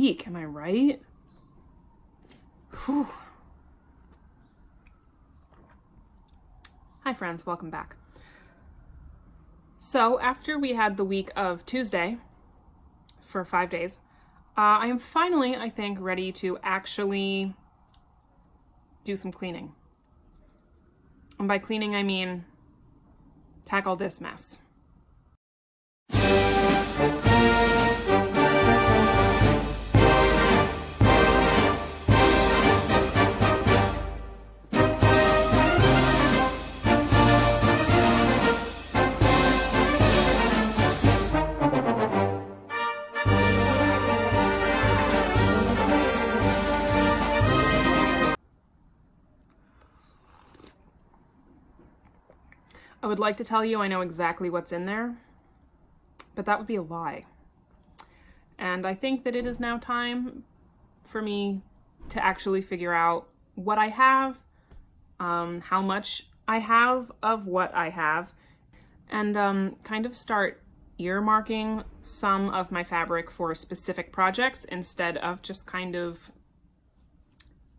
week, am I right? Whew. Hi friends, welcome back. So after we had the week of Tuesday for 5 days, I am finally, I think, ready to actually do some cleaning. And by cleaning, I mean tackle this mess. I would like to tell you I know exactly what's in there, but that would be a lie. And I think that it is now time for me to actually figure out what I have, how much I have of what I have, and kind of start earmarking some of my fabric for specific projects instead of just kind of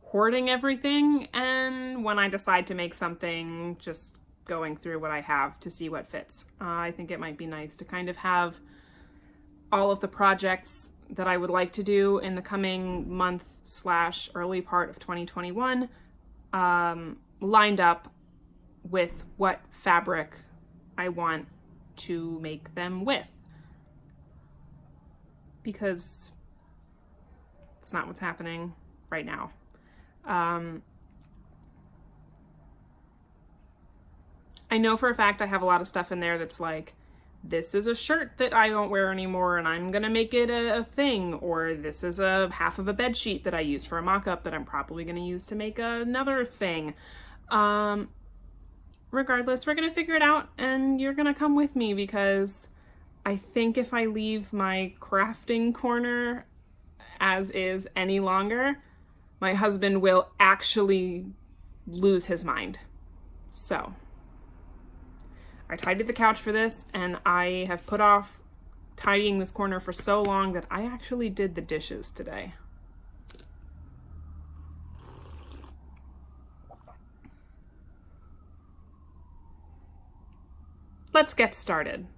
hoarding everything, and when I decide to make something, just going through what I have to see what fits. I think it might be nice to kind of have all of the projects that I would like to do in the coming month/early part of 2021 lined up with what fabric I want to make them with. Because it's not what's happening right now. I know for a fact I have a lot of stuff in there that's like, this is a shirt that I don't wear anymore and I'm gonna make it a thing, or this is a half of a bed sheet that I used for a mock-up that I'm probably gonna use to make another thing. Regardless, we're gonna figure it out and you're gonna come with me, because I think if I leave my crafting corner as is any longer, my husband will actually lose his mind. So I tidied the couch for this, and I have put off tidying this corner for so long that I actually did the dishes today. Let's get started.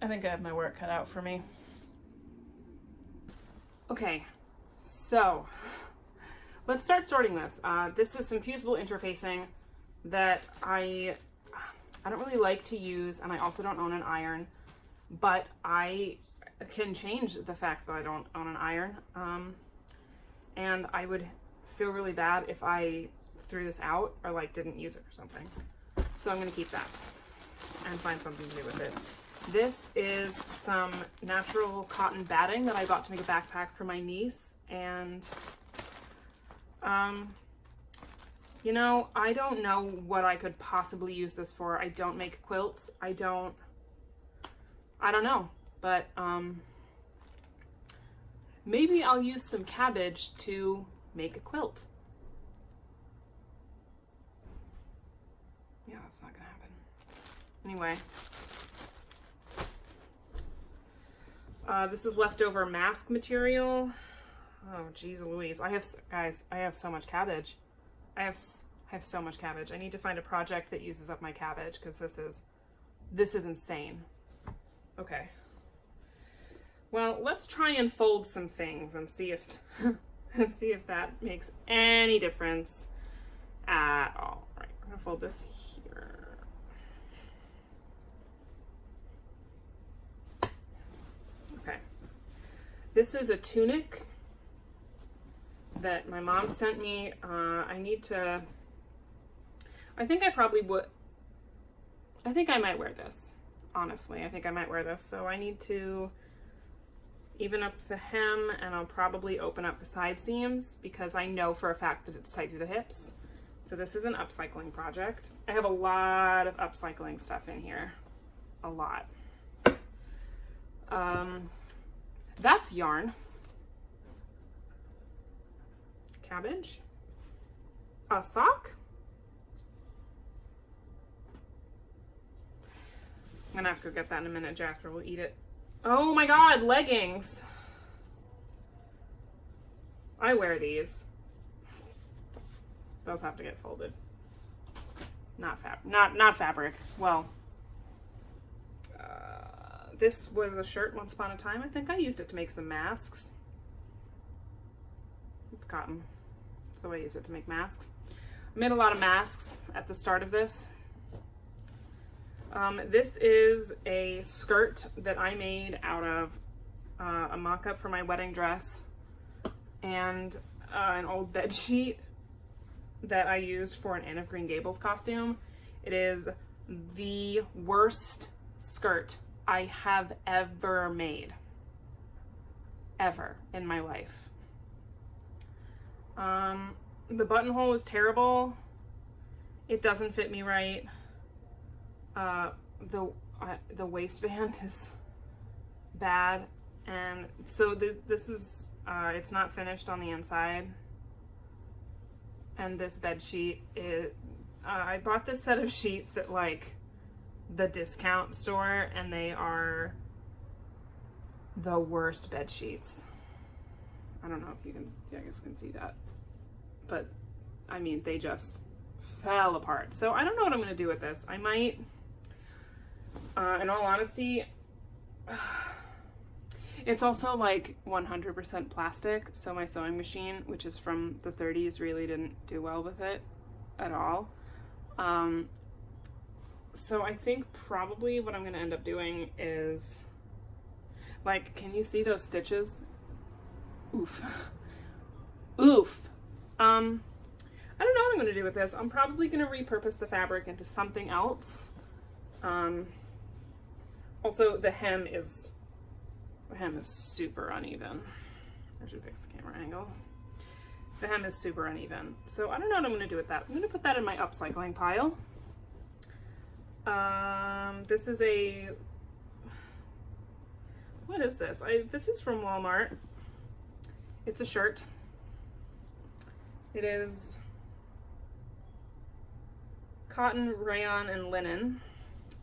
I think I have my work cut out for me. Okay, so let's start sorting this. This is some fusible interfacing that I don't really like to use, and I also don't own an iron, but I can change the fact that I don't own an iron, and I would feel really bad if I threw this out or like didn't use it or something. So I'm gonna keep that and find something to do with it. This is some natural cotton batting that I got to make a backpack for my niece, and you know, I don't know what I could possibly use this for. I don't make quilts. I don't know, but maybe I'll use some cabbage to make a quilt. Yeah, that's not gonna happen. Anyway. This is leftover mask material. Oh, geez Louise. Guys, I have so much cabbage. I have so much cabbage. I need to find a project that uses up my cabbage because this is insane. Okay. Well, let's try and fold some things and see if see if that makes any difference at all. All right, we're gonna fold this here. Okay. This is a tunic that my mom sent me. I think I might wear this. Honestly, I think I might wear this. So I need to even up the hem, and I'll probably open up the side seams because I know for a fact that it's tight through the hips. So this is an upcycling project. I have a lot of upcycling stuff in here. A lot. That's yarn. Cabbage. A sock. I'm gonna have to go get that in a minute, Jasper. We'll eat it. Oh my God, leggings. I wear these. Those have to get folded. Not fabric. Well, this was a shirt once upon a time. I think I used it to make some masks. It's cotton, so I used it to make masks. I made a lot of masks at the start of this. This is a skirt that I made out of a mock-up for my wedding dress and an old bed sheet that I used for an Anne of Green Gables costume. It is the worst skirt I have ever made. Ever in my life. The buttonhole is terrible. It doesn't fit me right. The waistband is bad, and so this is it's not finished on the inside. And this bed sheet is I bought this set of sheets at like the discount store, and they are the worst bed sheets. I don't know if you can see that, but I mean, they just fell apart. So I don't know what I'm going to do with this. I might, in all honesty, it's also like 100% plastic. So my sewing machine, which is from the 30s, really didn't do well with it at all. So I think probably what I'm going to end up doing is, like, can you see those stitches? Oof. Oof. I don't know what I'm going to do with this. I'm probably going to repurpose the fabric into something else. Also, the hem is super uneven. I should fix the camera angle. The hem is super uneven. So I don't know what I'm going to do with that. I'm going to put that in my upcycling pile. This is what is this? This is from Walmart. It's a shirt. It is cotton, rayon, and linen.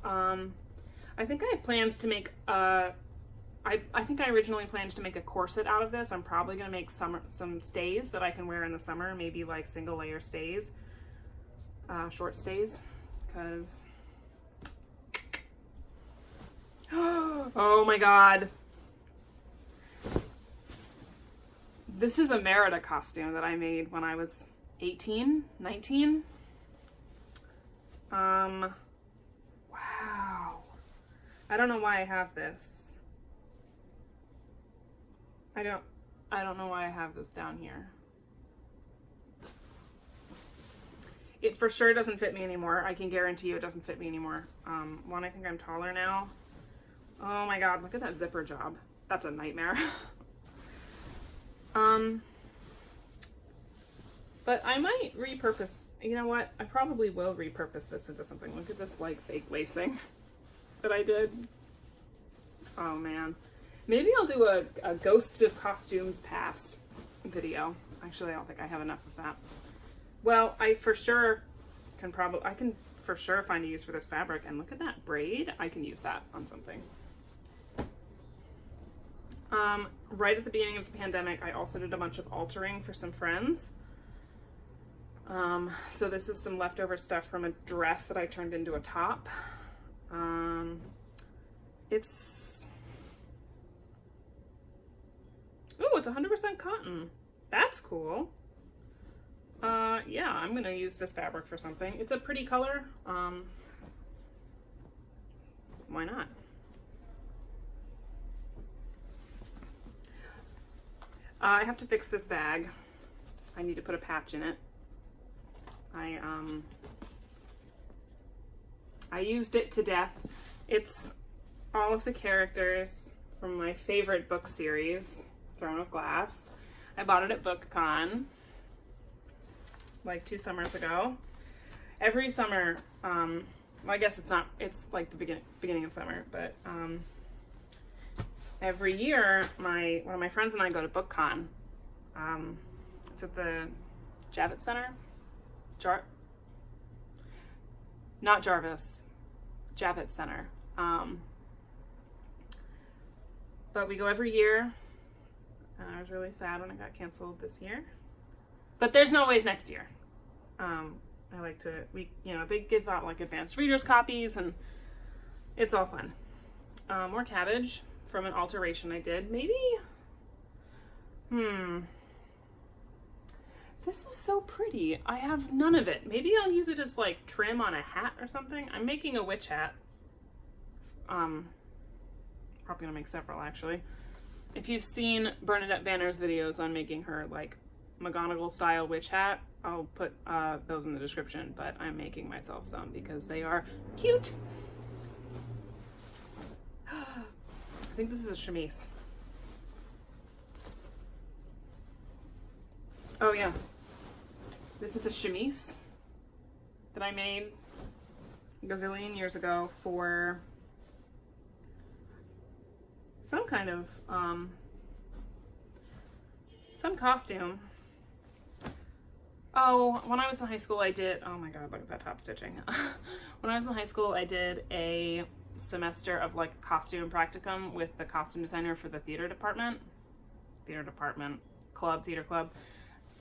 I think I have plans to make I think I originally planned to make a corset out of this. I'm probably going to make some stays that I can wear in the summer, maybe like single layer stays, short stays, because oh my God. This is a Merida costume that I made when I was 18, 19. Wow. I don't know why I have this. I don't know why I have this down here. It for sure doesn't fit me anymore. I can guarantee you it doesn't fit me anymore. One, I think I'm taller now. Oh my God, look at that zipper job. That's a nightmare. But I might repurpose, you know what? I probably will repurpose this into something. Look at this like fake lacing that I did. Oh man. Maybe I'll do a Ghosts of Costumes Past video. Actually, I don't think I have enough of that. Well, I for sure can for sure find a use for this fabric. And look at that braid. I can use that on something. Right at the beginning of the pandemic, I also did a bunch of altering for some friends. So this is some leftover stuff from a dress that I turned into a top. It's 100% cotton. That's cool. Yeah, I'm gonna use this fabric for something. It's a pretty color. Why not? I have to fix this bag. I need to put a patch in it. I used it to death. It's all of the characters from my favorite book series, Throne of Glass. I bought it at BookCon like 2 summers ago. Every summer, well, I guess it's like the beginning of summer, but every year one of my friends and I go to BookCon. It's at the Javits Center. Not Jarvis, Javits Center. But we go every year. I was really sad when it got canceled this year. But there's no ways next year. I like to, they give out like advanced readers copies and it's all fun. More cabbage from an alteration I did. Maybe, this is so pretty. I have none of it. Maybe I'll use it as like trim on a hat or something. I'm making a witch hat. Probably gonna make several actually. If you've seen Bernadette Banner's videos on making her like McGonagall style witch hat, I'll put those in the description, but I'm making myself some because they are cute. I think this is a chemise. Oh yeah, this is a chemise that I made a gazillion years ago for some kind of, some costume. Oh, when I was in high school I did, oh my god, look at that top stitching. When I was in high school I did a semester of like costume practicum with the costume designer for the theater department, theater club.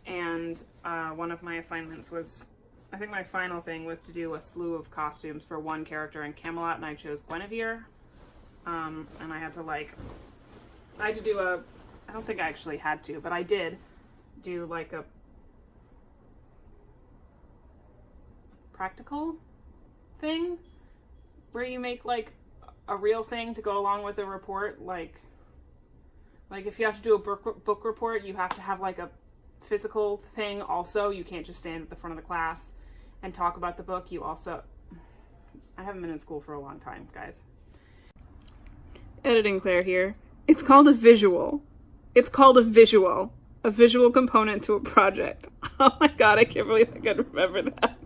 And one of my assignments was, I think my final thing was to do a slew of costumes for one character in Camelot, and I chose Guinevere. And I had to do I don't think I actually had to, but I did do like a practical thing where you make like a real thing to go along with a report. Like if you have to do a book report, you have to have like a physical thing also. You can't just stand at the front of the class and talk about the book. I haven't been in school for a long time, guys. Editing Claire here. It's called a visual. A visual component to a project. Oh my god, I can't believe I could remember that.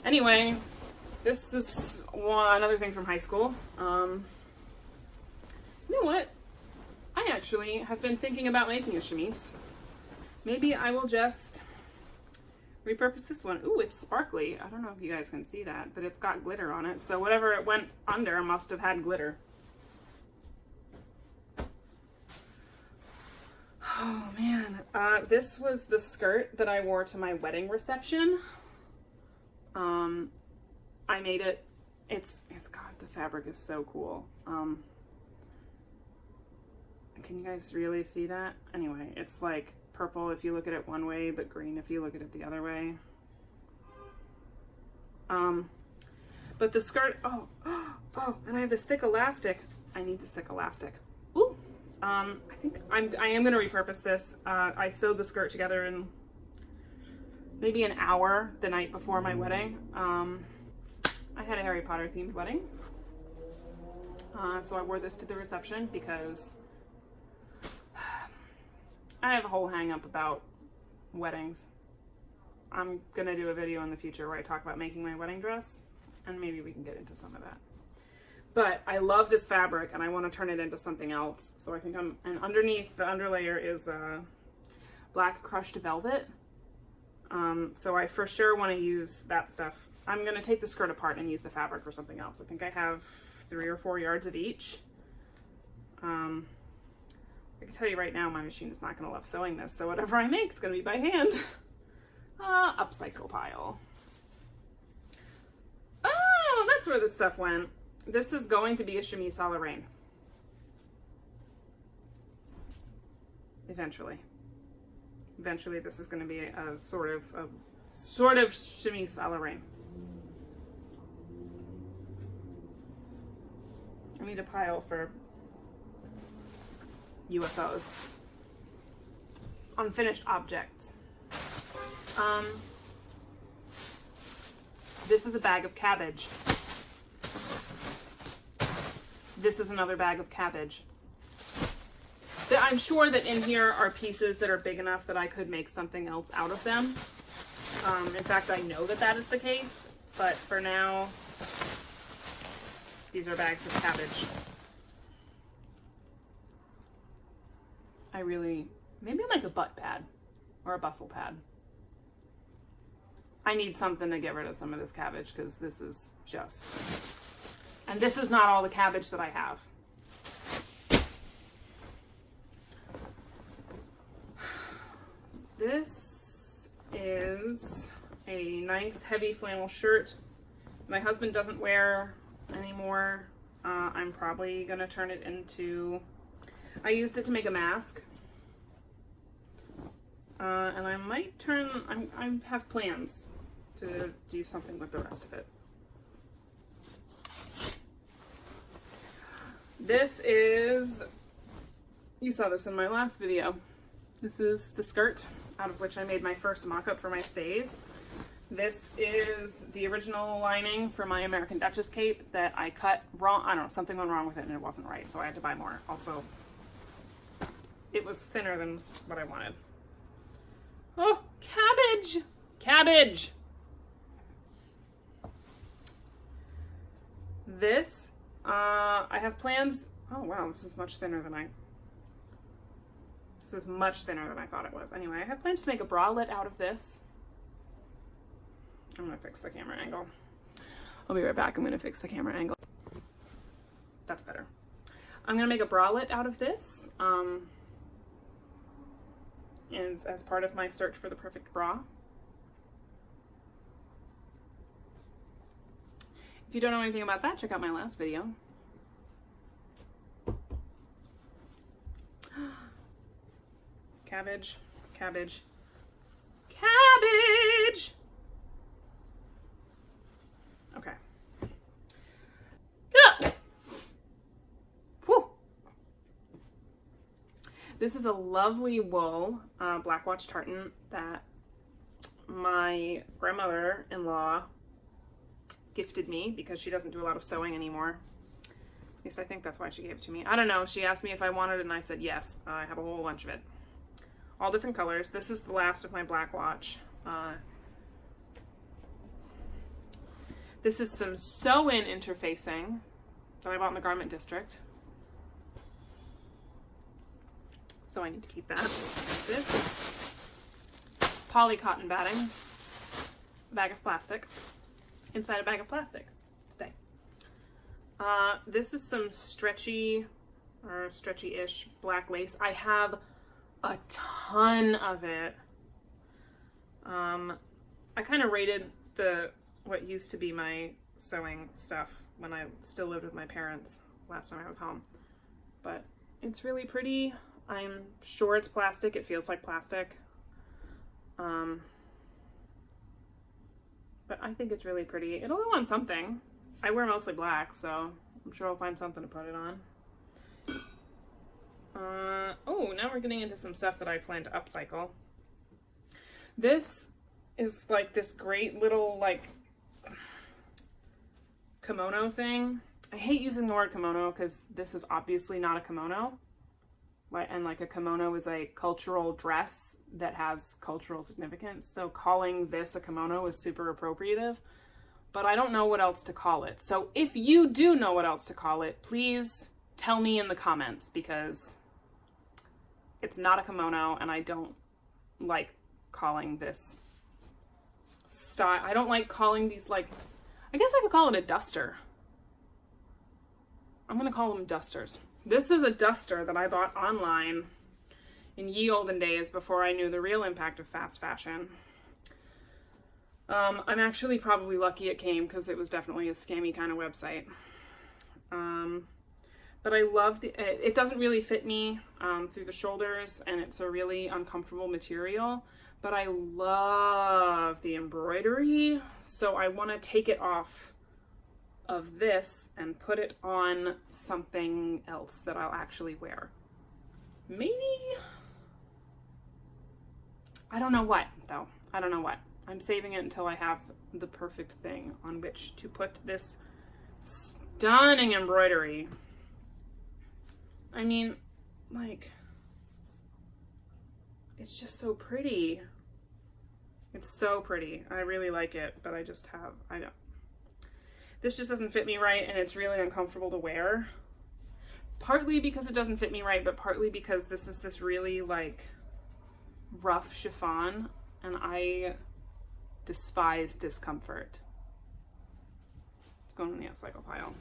Anyway, this is another thing from high school. You know what? I actually have been thinking about making a chemise. Maybe I will just repurpose this one. Ooh, it's sparkly. I don't know if you guys can see that, but it's got glitter on it. So whatever it went under must have had glitter. Oh man, this was the skirt that I wore to my wedding reception. I made it. God, the fabric is so cool. Can you guys really see that? Anyway, it's like purple if you look at it one way, but green if you look at it the other way. But the skirt, oh, and I have this thick elastic. I need this thick elastic. Ooh. I think I am going to repurpose this. I sewed the skirt together in maybe an hour the night before my wedding. I had a Harry Potter themed wedding. So I wore this to the reception because I have a whole hang up about weddings. I'm going to do a video in the future where I talk about making my wedding dress, and maybe we can get into some of that. But I love this fabric and I want to turn it into something else. So I think and underneath the underlayer is black crushed velvet. So I for sure want to use that stuff. I'm going to take the skirt apart and use the fabric for something else. I think I have 3 or 4 yards of each. I can tell you right now, my machine is not going to love sewing this. So whatever I make, it's going to be by hand. Upcycle pile. Oh, that's where this stuff went. This is going to be a chemise a la reine. Eventually. Eventually this is going to be a sort of chemise a la reine. I need a pile for UFOs. Unfinished objects. This is a bag of cabbage. This is another bag of cabbage. I'm sure that in here are pieces that are big enough that I could make something else out of them. In fact, I know that that is the case, but for now, these are bags of cabbage. Maybe like a butt pad or a bustle pad. I need something to get rid of some of this cabbage because this is just... And this is not all the cabbage that I have. This is a nice heavy flannel shirt my husband doesn't wear anymore. I'm probably gonna turn it into... I used it to make a mask. And I might I have plans to do something with the rest of it. This is, you saw this in my last video. This is the skirt out of which I made my first mock-up for my stays. This is the original lining for my American Duchess cape that I cut wrong. I don't know, something went wrong with it and it wasn't right, so I had to buy more. Also, it was thinner than what I wanted. Oh, cabbage! Cabbage! This, I have plans. Oh wow, this is much thinner than This is much thinner than I thought it was. Anyway, I have plans to make a bralette out of this. I'm gonna fix the camera angle. I'll be right back. I'm gonna fix the camera angle. That's better. I'm gonna make a bralette out of this. And as part of my search for the perfect bra. If you don't know anything about that, check out my last video. Cabbage, cabbage, cabbage! Okay. Ah! Whew. This is a lovely wool black watch tartan that my grandmother-in-law gifted me because she doesn't do a lot of sewing anymore. At least I think that's why she gave it to me. I don't know. She asked me if I wanted it and I said yes. I have a whole bunch of it. All different colors. This is the last of my black watch. This is some sew-in interfacing that I bought in the Garment District. So I need to keep that. This poly cotton batting, a bag of plastic, inside a bag of plastic. Stay. This is some stretchy or stretchy-ish black lace. I have a ton of it. I kind of raided what used to be my sewing stuff when I still lived with my parents last time I was home. But it's really pretty. I'm sure it's plastic. It feels like plastic. But I think it's really pretty. It'll go on something. I wear mostly black, so I'm sure I'll find something to put it on. Oh, now we're getting into some stuff that I plan to upcycle. This is like this great little like kimono thing. I hate using the word kimono because this is obviously not a kimono. And like a kimono is a cultural dress that has cultural significance. So calling this a kimono is super appropriative. but I don't know what else to call it. So if you do know what else to call it, please tell me in the comments, because it's not a kimono and I don't like calling this style. I don't like calling these, like, I guess I could call it a duster. I'm gonna call them dusters. This is a duster that I bought online in ye olden days before I knew the real impact of fast fashion. I'm actually probably lucky it came, because it was definitely a scammy kind of website. But I love it doesn't really fit me through the shoulders, and it's a really uncomfortable material, but I love the embroidery, so I want to take it off of this and put it on something else that I'll actually wear. Maybe, I don't know what, though. I don't know what. I'm saving it until I have the perfect thing on which to put this stunning embroidery. I mean, like, it's just so pretty. It's so pretty. I really like it, but I don't. This just doesn't fit me right, and it's really uncomfortable to wear. Partly because it doesn't fit me right, but partly because this is this really, like, rough chiffon, and I despise discomfort. It's going in the upcycle pile.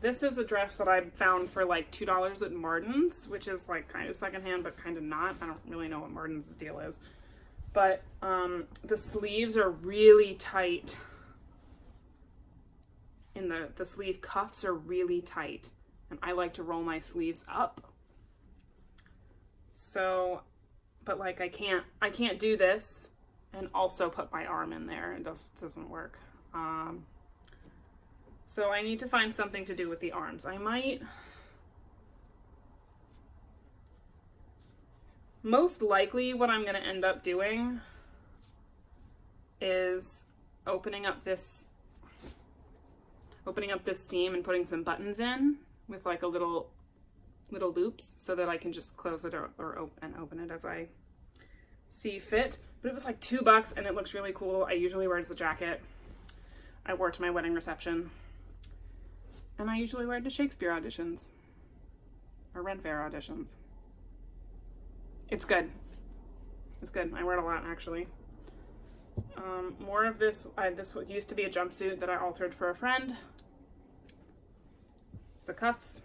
This is a dress that I found for like $2 at Martin's, which is like kind of secondhand, but kind of not. I don't really know what Martin's deal is. But the sleeves are really tight. And the sleeve cuffs are really tight. And I like to roll my sleeves up. So, but like I can't do this and also put my arm in there. It doesn't work. So I need to find something to do with the arms. Most likely what I'm going to end up doing is opening up this seam and putting some buttons in with like a little loops so that I can just close it or open it as I see fit. But it was like $2 and it looks really cool. I usually wear it as a jacket. I wore it to my wedding reception. And I usually wear it to Shakespeare auditions or Ren Fair auditions. It's good. It's good. I wear it a lot, actually. More of this. This used to be a jumpsuit that I altered for a friend. It's the cuffs.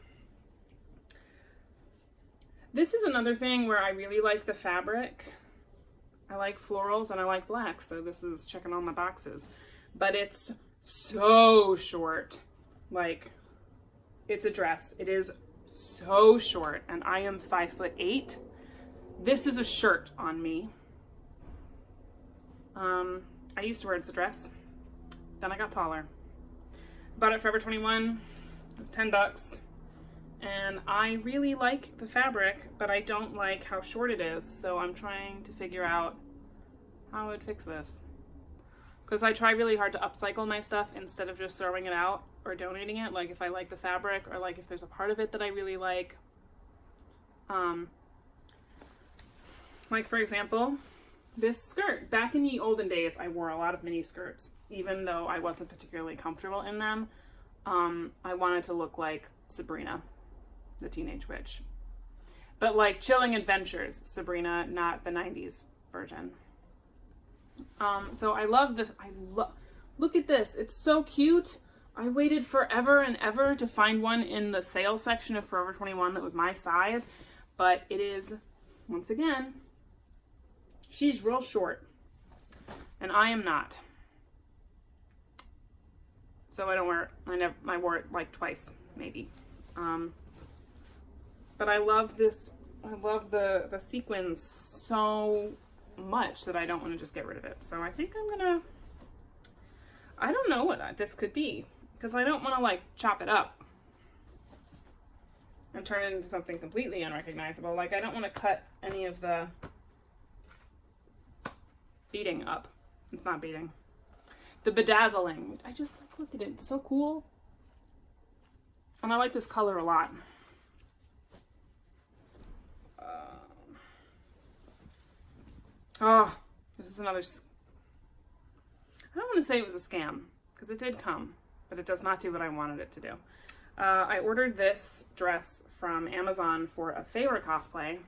This is another thing where I really like the fabric. I like florals and I like black, so this is checking all my boxes. But it's so short. Like, it's a dress. It is so short, and I am 5'8". This is a shirt on me. I used to wear it as a dress. Then I got taller. Bought it Forever 21. It was $10. And I really like the fabric, but I don't like how short it is. So I'm trying to figure out how I would fix this. Because I try really hard to upcycle my stuff instead of just throwing it out or donating it. Like if I like the fabric, or like if there's a part of it that I really like. Like for example, this skirt. Back in the olden days, I wore a lot of mini skirts, even though I wasn't particularly comfortable in them. I wanted to look like Sabrina, the Teenage Witch. But like Chilling Adventures, Sabrina, not the 90s version. So I love look at this. It's so cute. I waited forever and ever to find one in the sale section of Forever 21 that was my size, but it is, once again, she's real short and I am not. So I don't wear it. I wore it like twice, maybe. But I love this. I love the sequins so much that I don't want to just get rid of it. So I think I'm gonna, I don't know what this could be, because I don't want to like chop it up and turn it into something completely unrecognizable. Like I don't want to cut any of the beading up. It's not beading. The bedazzling. I just like, look at it. It's so cool. And I like this color a lot. Oh, this is another. I don't want to say it was a scam, because it did come, but it does not do what I wanted it to do. I ordered this dress from Amazon for a favorite cosplay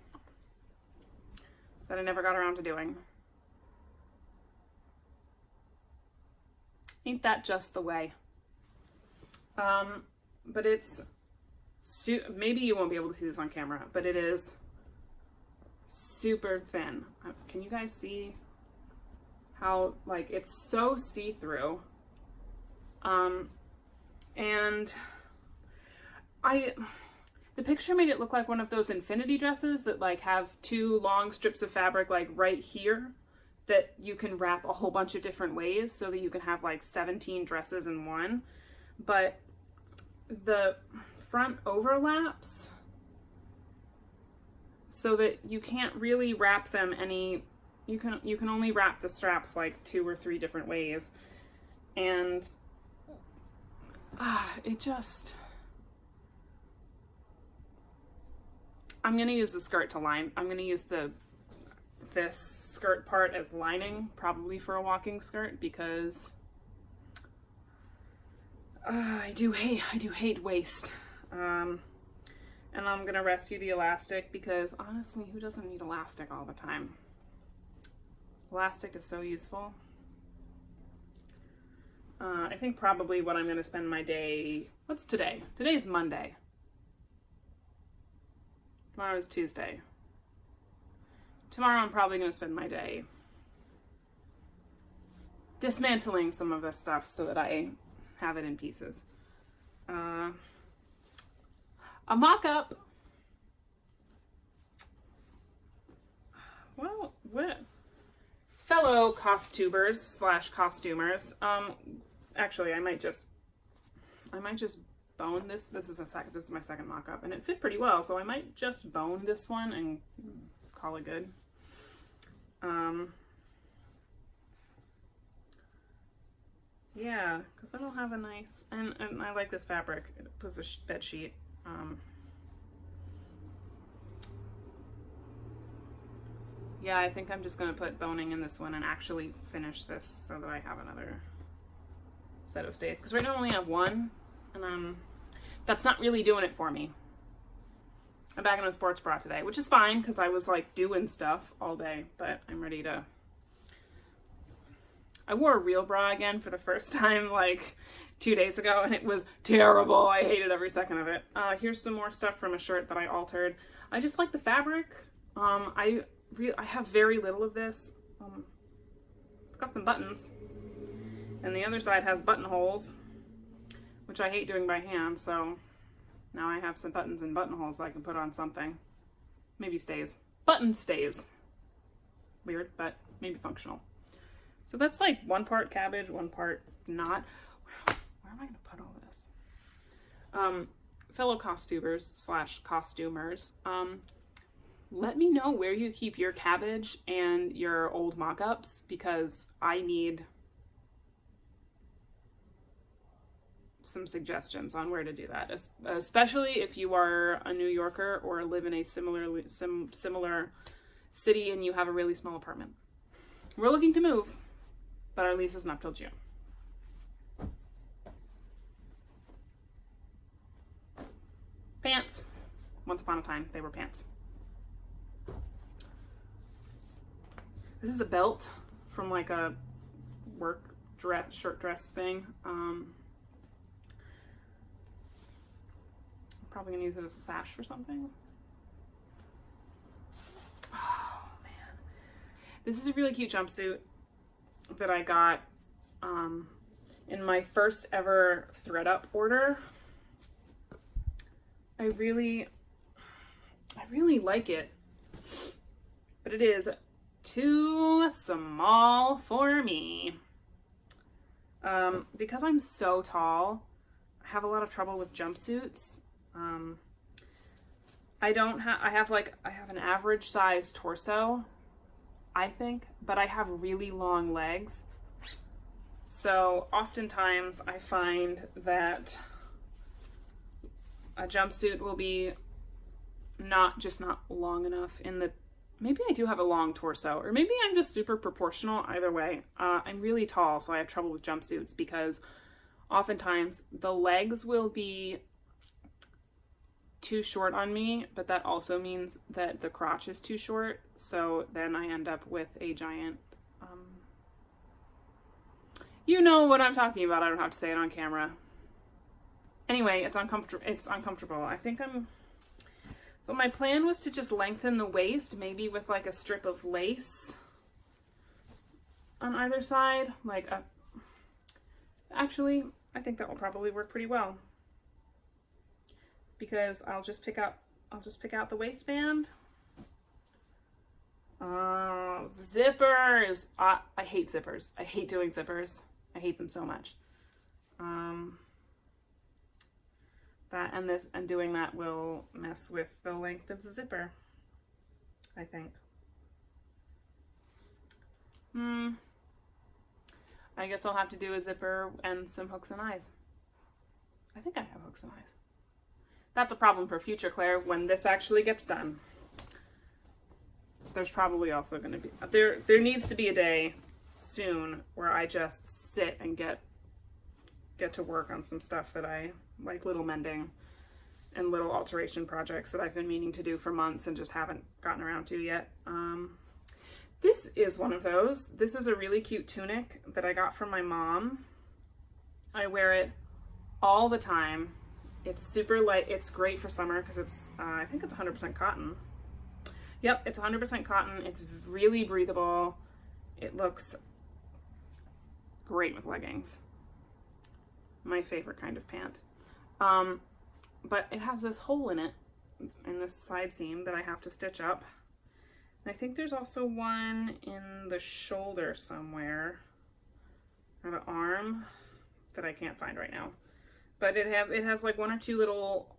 that I never got around to doing. Ain't that just the way? But it's, maybe you won't be able to see this on camera, but it is super thin. Can you guys see how, like, it's so see-through? And the picture made it look like one of those infinity dresses that like have two long strips of fabric like right here that you can wrap a whole bunch of different ways so that you can have like 17 dresses in one. But the front overlaps so that you can't really wrap them any, you can only wrap the straps like 2 or 3 different ways. And it just, I'm going to use the skirt to line. I'm going to use this skirt part as lining, probably for a walking skirt, because I do hate waist. And I'm going to rescue the elastic because honestly, who doesn't need elastic all the time? Elastic is so useful. I think probably what I'm going to spend my day, what's today? Today's Monday. Tomorrow's Tuesday. Tomorrow I'm probably going to spend my day dismantling some of this stuff so that I have it in pieces. A mock-up. Well, what? Fellow costumers / costumers. Actually, I might just bone this. This is my second mock-up, and it fit pretty well, so I might just bone this one and call it good. Yeah, because I don't have a nice, and I like this fabric. It was a bed sheet. Yeah, I think I'm just going to put boning in this one and actually finish this so that I have another set of stays. Because right now I only have one, and that's not really doing it for me. I'm back in a sports bra today, which is fine because I was like doing stuff all day, but I'm ready to... I wore a real bra again for the first time like 2 days ago, and it was terrible. I hated every second of it. Here's some more stuff from a shirt that I altered. I just like the fabric. I have very little of this. It's got some buttons, and the other side has buttonholes, which I hate doing by hand, so now I have some buttons and buttonholes I can put on something. Maybe stays. Button stays. Weird, but maybe functional. So that's like 1 part cabbage, 1 part not. Where am I going to put all this? Fellow costumers / costumers, let me know where you keep your cabbage and your old mock-ups, because I need some suggestions on where to do that, especially if you are a New Yorker or live in a similar city and you have a really small apartment. We're looking to move, but our lease isn't up till June. Pants. Once upon a time, they were pants. This is a belt from like a work dress, shirt dress thing. I'm probably gonna use it as a sash for something. Oh man. This is a really cute jumpsuit that I got in my first ever ThredUp order. I really like it, but it is too small for me. Because I'm so tall, I have a lot of trouble with jumpsuits. I have an average size torso, I think, but I have really long legs. So oftentimes I find that a jumpsuit will be not long enough in the maybe I do have a long torso, or maybe I'm just super proportional. Either way, I'm really tall, so I have trouble with jumpsuits because oftentimes the legs will be too short on me, but that also means that the crotch is too short, so then I end up with a giant, you know what I'm talking about. I don't have to say it on camera. Anyway, it's uncomfortable. I think so my plan was to just lengthen the waist, maybe with like a strip of lace on either side, actually, I think that will probably work pretty well, because I'll just pick out the waistband. Zippers. I hate zippers. I hate doing zippers. I hate them so much. That and doing that will mess with the length of the zipper, I think. I guess I'll have to do a zipper and some hooks and eyes. I think I have hooks and eyes. That's a problem for future Claire when this actually gets done. There's probably also going to be, there needs to be a day soon where I just sit and get to work on some stuff that I like, little mending and little alteration projects that I've been meaning to do for months and just haven't gotten around to yet. This is one of those. This is a really cute tunic that I got from my mom. I wear it all the time. It's super light. It's great for summer because it's, I think it's 100% cotton. Yep, it's 100% cotton. It's really breathable. It looks great with leggings. My favorite kind of pant. But it has this hole in it, in this side seam that I have to stitch up. And I think there's also one in the shoulder somewhere, or the arm, that I can't find right now. But it has like one or two little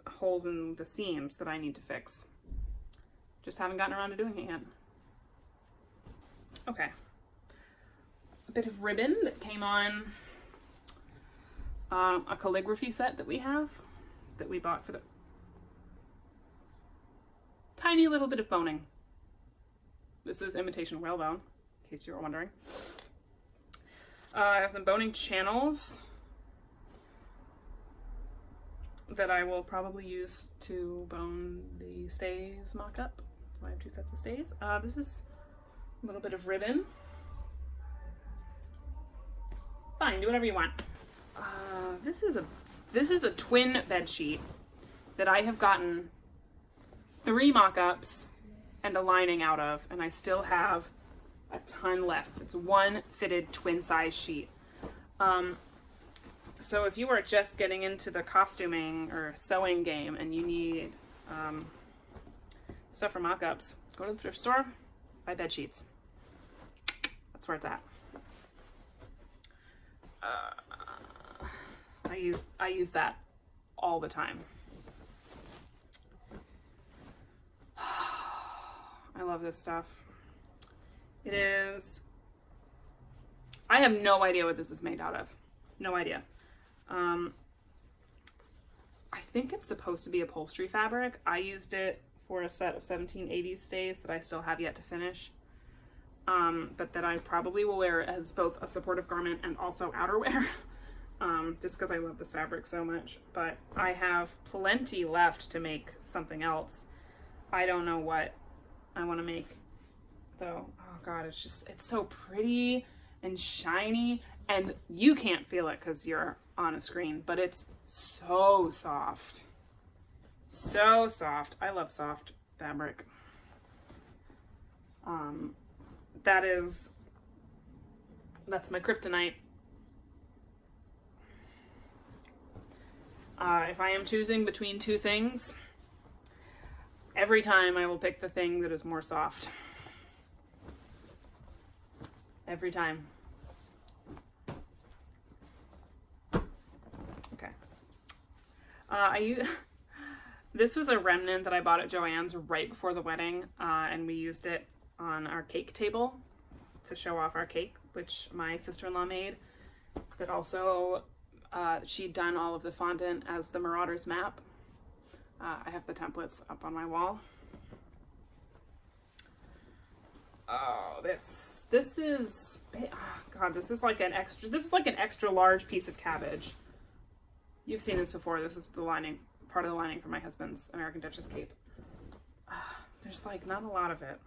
holes in the seams that I need to fix. Just haven't gotten around to doing it yet. Okay. A bit of ribbon that came on a calligraphy set that we have, that we bought for the tiny little bit of boning. This is imitation whalebone, in case you were wondering. I have some boning channels that I will probably use to bone the stays mock-up. So I have 2 sets of stays. This is a little bit of ribbon. Fine, do whatever you want. This is a twin bed sheet that I have gotten 3 mock-ups and a lining out of, and I still have a ton left. It's one fitted twin size sheet. So if you are just getting into the costuming or sewing game and you need stuff for mock-ups, go to the thrift store, buy bed sheets. That's where it's at. I use that all the time. I love this stuff. It is, I have no idea what this is made out of. No idea. I think it's supposed to be upholstery fabric. I used it for a set of 1780s stays that I still have yet to finish. But that I probably will wear as both a supportive garment and also outerwear. Just because I love this fabric so much. But I have plenty left to make something else. I don't know what I want to make though. Oh god, it's so pretty and shiny, and you can't feel it because you're on a screen, but it's so soft. So soft. I love soft fabric. That's my kryptonite. If I am choosing between 2 things, every time I will pick the thing that is more soft. Every time. Okay. This was a remnant that I bought at Joann's right before the wedding, and we used it on our cake table to show off our cake, which my sister-in-law made. That also, she'd done all of the fondant as the Marauders map. I have the templates up on my wall. Oh, this is, oh God, this is like an extra large piece of cabbage. You've seen this before. This is the lining, part of the lining for my husband's American Duchess cape. There's like not a lot of it.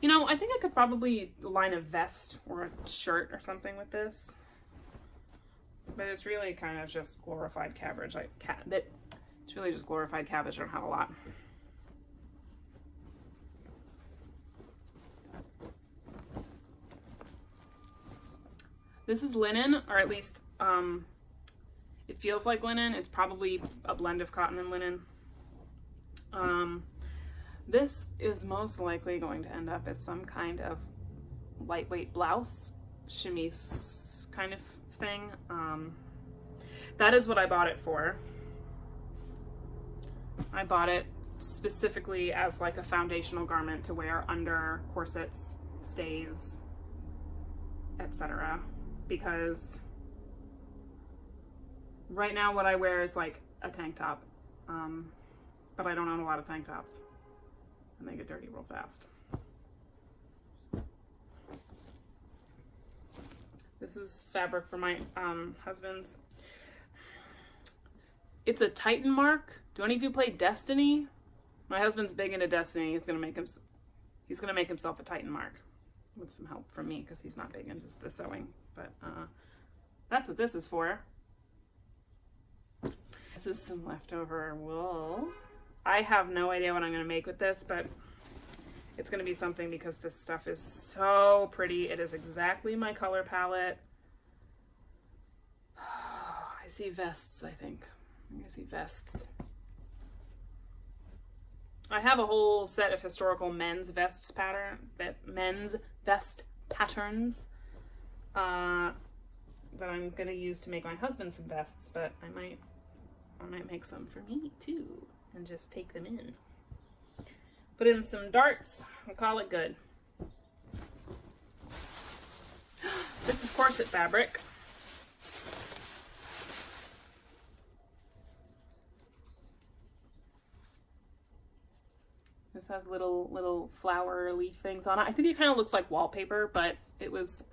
You know, I think I could probably line a vest or a shirt or something with this. But it's really kind of just glorified cabbage. It's really just glorified cabbage. I don't have a lot. This is linen, or at least it feels like linen. It's probably a blend of cotton and linen. This is most likely going to end up as some kind of lightweight blouse, chemise kind of thing. That is what I bought it for. I bought it specifically as like a foundational garment to wear under corsets, stays, etc. Because right now what I wear is like a tank top, but I don't own a lot of tank tops and they get dirty real fast. This is fabric for my husband's. It's a Titan mark. Do any of you play Destiny? My husband's big into Destiny. He's gonna make himself a Titan mark with some help from me because he's not big into the sewing. But that's what this is for. This is some leftover wool. I have no idea what I'm gonna make with this, but it's gonna be something because this stuff is so pretty. It is exactly my color palette. I see vests, I think. I see vests. I have a whole set of historical men's vest patterns that I'm gonna use to make my husband some vests, but I might make some for me too and just take them in. Put in some darts and call it good. This is corset fabric. This has little flower leaf things on it. I think it kind of looks like wallpaper, but it was,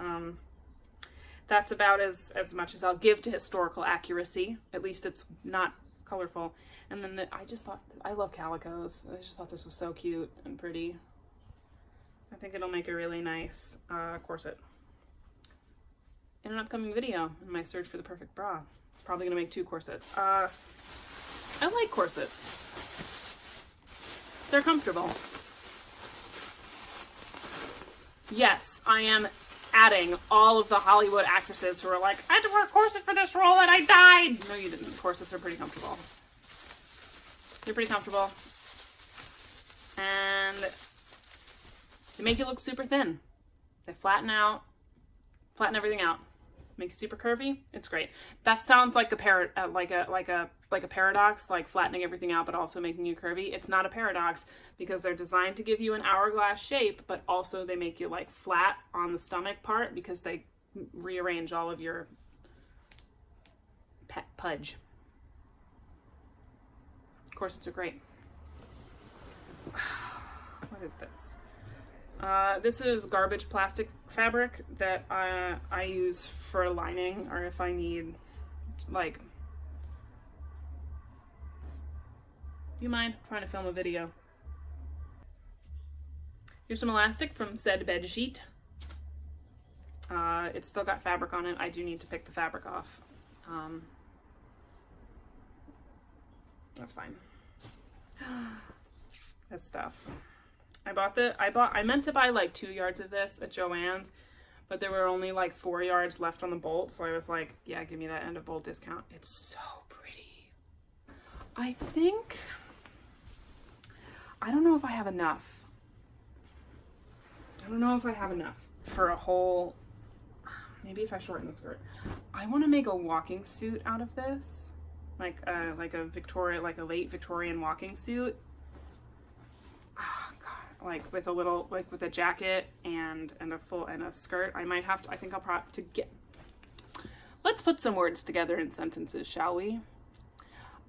that's about as much as I'll give to historical accuracy. At least it's not colorful. And then I just thought, I love calicos. I just thought this was so cute and pretty. I think it'll make a really nice corset. In an upcoming video, in my search for the perfect bra. Probably gonna make 2 corsets. I like corsets. They're comfortable. Yes, I am adding all of the Hollywood actresses who are like, I had to wear a corset for this role and I died. No, you didn't. Corsets are pretty comfortable. They're pretty comfortable. And they make you look super thin. They flatten everything out. Make you super curvy. It's great. That sounds like a paradox, like flattening everything out but also making you curvy. It's not a paradox because they're designed to give you an hourglass shape, but also they make you like flat on the stomach part because they rearrange all of your pudge. Corsets are great. What is this? This is garbage plastic fabric that I use for lining, or if I need, like, do you mind? I'm trying to film a video. Here's some elastic from said bed sheet. It's still got fabric on it. I do need to pick the fabric off. That's fine. This stuff. I meant to buy like 2 yards of this at Joann's, but there were only like 4 yards left on the bolt, so I was like, yeah, give me that end of bolt discount. It's so pretty. I don't know if I have enough. I don't know if I have enough for a whole, maybe if I shorten the skirt. I want to make a walking suit out of this, like a late Victorian walking suit. Like with a jacket and a skirt. I think I'll probably let's put some words together in sentences, shall we?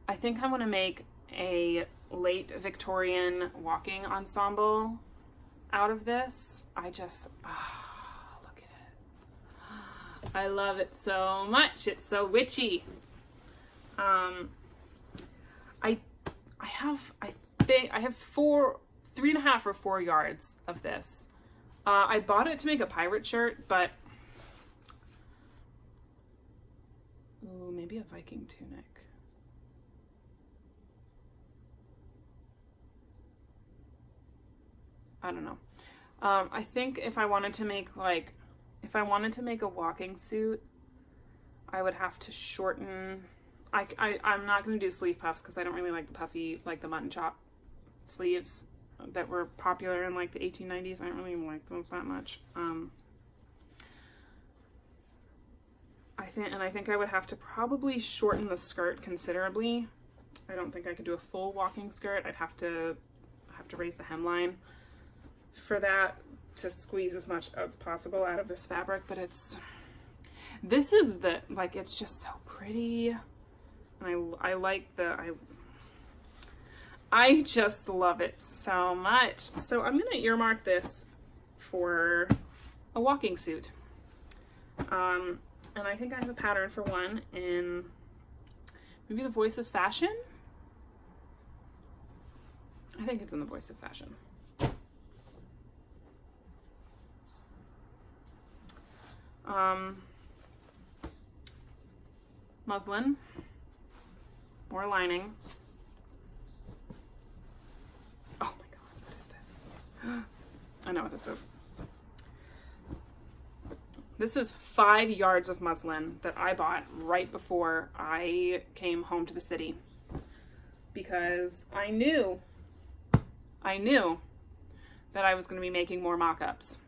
I think I want to make a late Victorian walking ensemble out of this. I just, look at it. I love it so much. It's so witchy. I think I have 3.5 or 4 yards of this. I bought it to make a pirate shirt, but ooh, maybe a Viking tunic. I don't know. I think if I wanted to make a walking suit, I would have to shorten. I'm not going to do sleeve puffs because I don't really like the puffy, like the mutton chop sleeves that were popular in like the 1890s. I don't really like those that much. I think I would have to probably shorten the skirt considerably. I don't think I could do a full walking skirt. I'd have to raise the hemline for that to squeeze as much as possible out of this fabric. But it's just so pretty. And I just love it so much. So I'm gonna earmark this for a walking suit. And I think I have a pattern for one in maybe the Voice of Fashion. I think it's in the Voice of Fashion. Muslin, more lining. Oh my God, what is this? I know what this is. This is 5 yards of muslin that I bought right before I came home to the city because I knew that I was going to be making more mock-ups.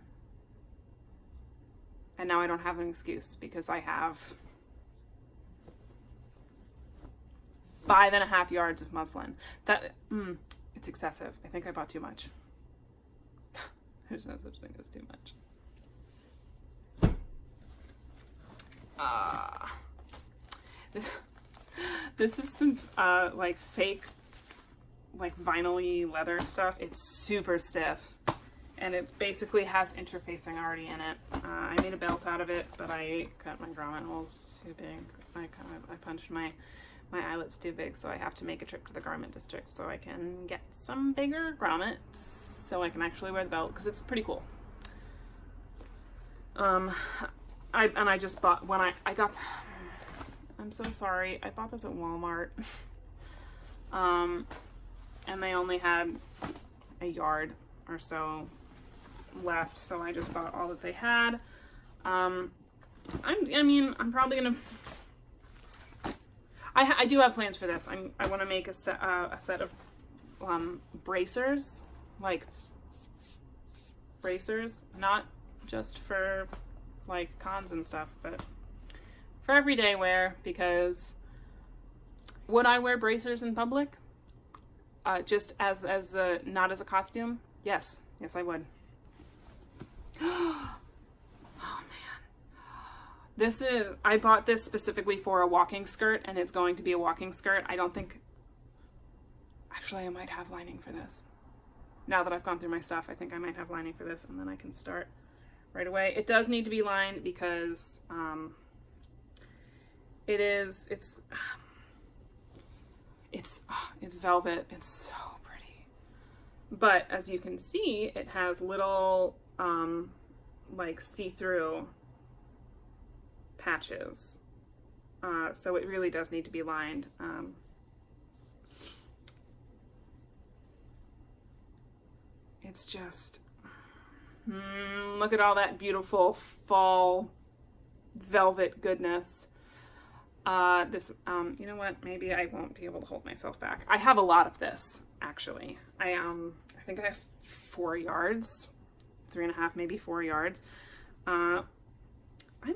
And now I don't have an excuse because I have 5.5 yards of muslin. It's excessive. I think I bought too much. There's no such thing as too much. This is some like fake, like vinyl-y leather stuff. It's super stiff, and it basically has interfacing already in it. I made a belt out of it, but I cut my grommet holes too big. I punched my eyelets too big, so I have to make a trip to the garment district so I can get some bigger grommets so I can actually wear the belt because it's pretty cool. I just bought I'm so sorry. I bought this at Walmart. And they only had a yard or so left, so I just bought all that they had. I'm probably gonna. I do have plans for this. I want to make a set of bracers, like bracers, not just for like cons and stuff, but for everyday wear, because would I wear bracers in public? Just as not as a costume? Yes, I would. Oh man. I bought this specifically for a walking skirt, and it's going to be a walking skirt. Actually I might have lining for this. Now that I've gone through my stuff, I think I might have lining for this, and then I can start right away. It does need to be lined because it's velvet. It's so pretty. But as you can see, it has little like see-through patches. So it really does need to be lined. It's just look at all that beautiful fall velvet goodness. You know what? Maybe I won't be able to hold myself back. I have a lot of this, actually. I think I have 4 yards, 3.5, maybe 4 yards. I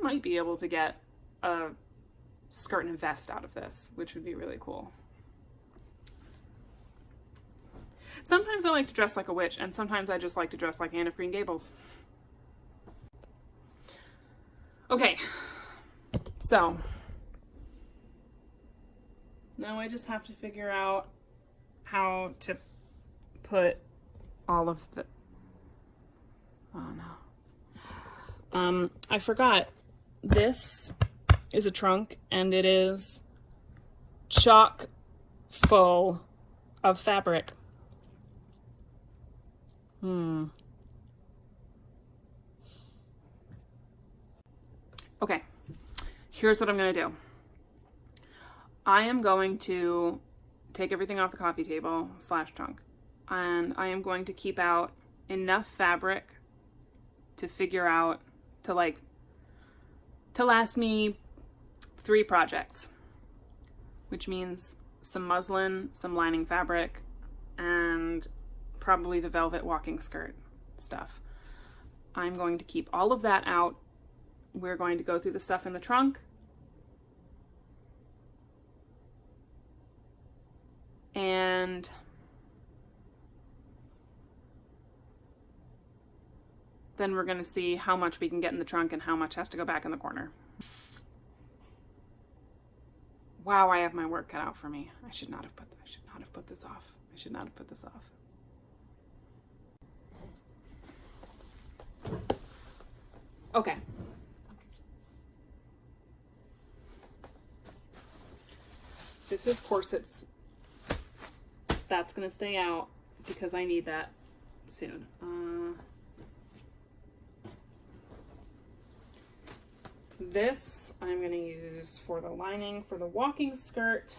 might be able to get a skirt and a vest out of this, which would be really cool. Sometimes I like to dress like a witch, and sometimes I just like to dress like Anne of Green Gables. Okay, so now I just have to figure out how to put all of Oh no. I forgot. This is a trunk and it is chock full of fabric. Okay, here's what I'm gonna do. I am going to take everything off the coffee table / trunk, and I am going to keep out enough fabric to figure out to last me 3 projects, which means some muslin, some lining fabric, and probably the velvet walking skirt stuff. I'm going to keep all of that out. We're going to go through the stuff in the trunk, and then we're going to see how much we can get in the trunk and how much has to go back in the corner. Wow, I have my work cut out for me. I should not have put this off. I should not have put this off. Okay. This is corsets. That's gonna stay out because I need that soon. This I'm gonna use for the lining for the walking skirt,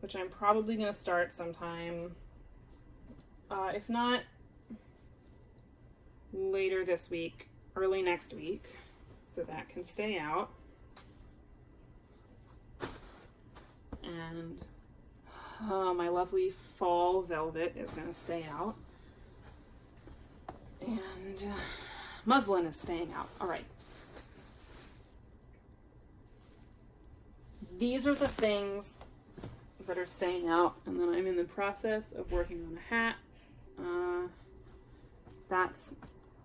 which I'm probably gonna start sometime, if not later this week, early next week, so that can stay out. And my lovely fall velvet is going to stay out. And muslin is staying out. All right. These are the things that are staying out. And then I'm in the process of working on a hat. That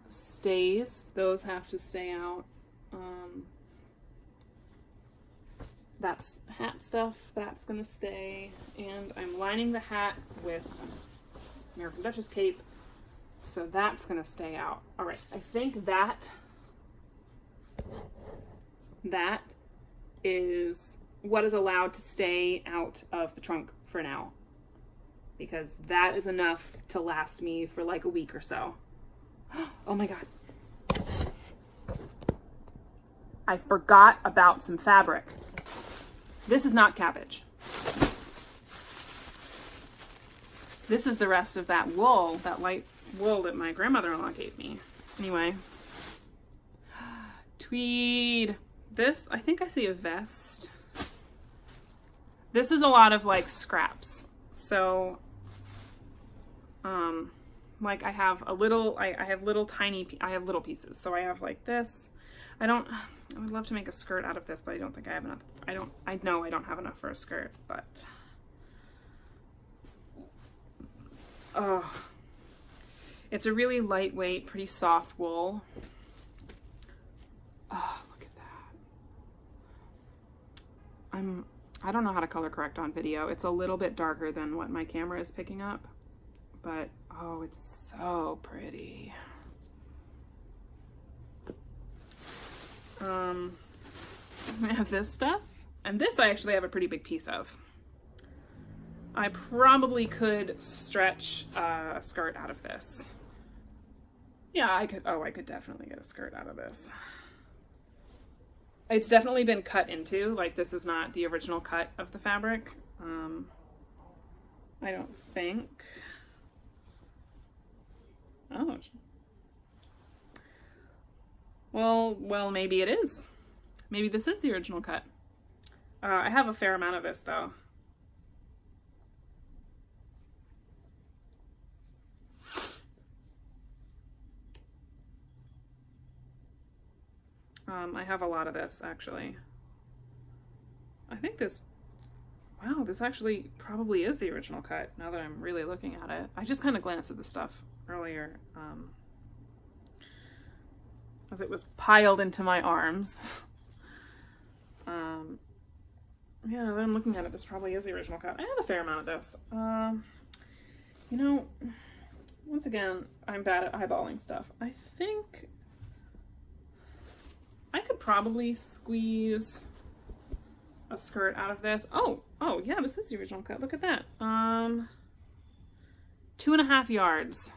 stays. Those have to stay out. That's hat stuff, that's gonna stay, and I'm lining the hat with American Duchess cape, so that's gonna stay out. All right, I think that is what is allowed to stay out of the trunk for now, because that is enough to last me for like a week or so. Oh my God. I forgot about some fabric. This is not cabbage. This is the rest of that wool, that light wool that my grandmother-in-law gave me. Anyway. Tweed. This, I think I see a vest. This is a lot of like scraps. So, like I have a little, I have little tiny, I have little pieces. So I have like this. I would love to make a skirt out of this, but I don't think I have enough. I know I don't have enough for a skirt, but oh, it's a really lightweight, pretty soft wool. Oh, look at that. I don't know how to color correct on video. It's a little bit darker than what my camera is picking up, but oh, it's so pretty. I have this stuff, and this I actually have a pretty big piece of. I probably could stretch a skirt out of this. Yeah, I could definitely get a skirt out of this. It's definitely been cut into, like this is not the original cut of the fabric. I don't think. Oh. Well, maybe it is. Maybe this is the original cut. I have a fair amount of this though. I have a lot of this actually. I think this, wow, this actually probably is the original cut now that I'm really looking at it. I just kind of glanced at the stuff earlier as it was piled into my arms. Yeah, then looking at it, this probably is the original cut. I have a fair amount of this. You know, Once again, I'm bad at eyeballing stuff. I think I could probably squeeze a skirt out of this. Oh, yeah, this is the original cut. Look at that. 2.5 yards.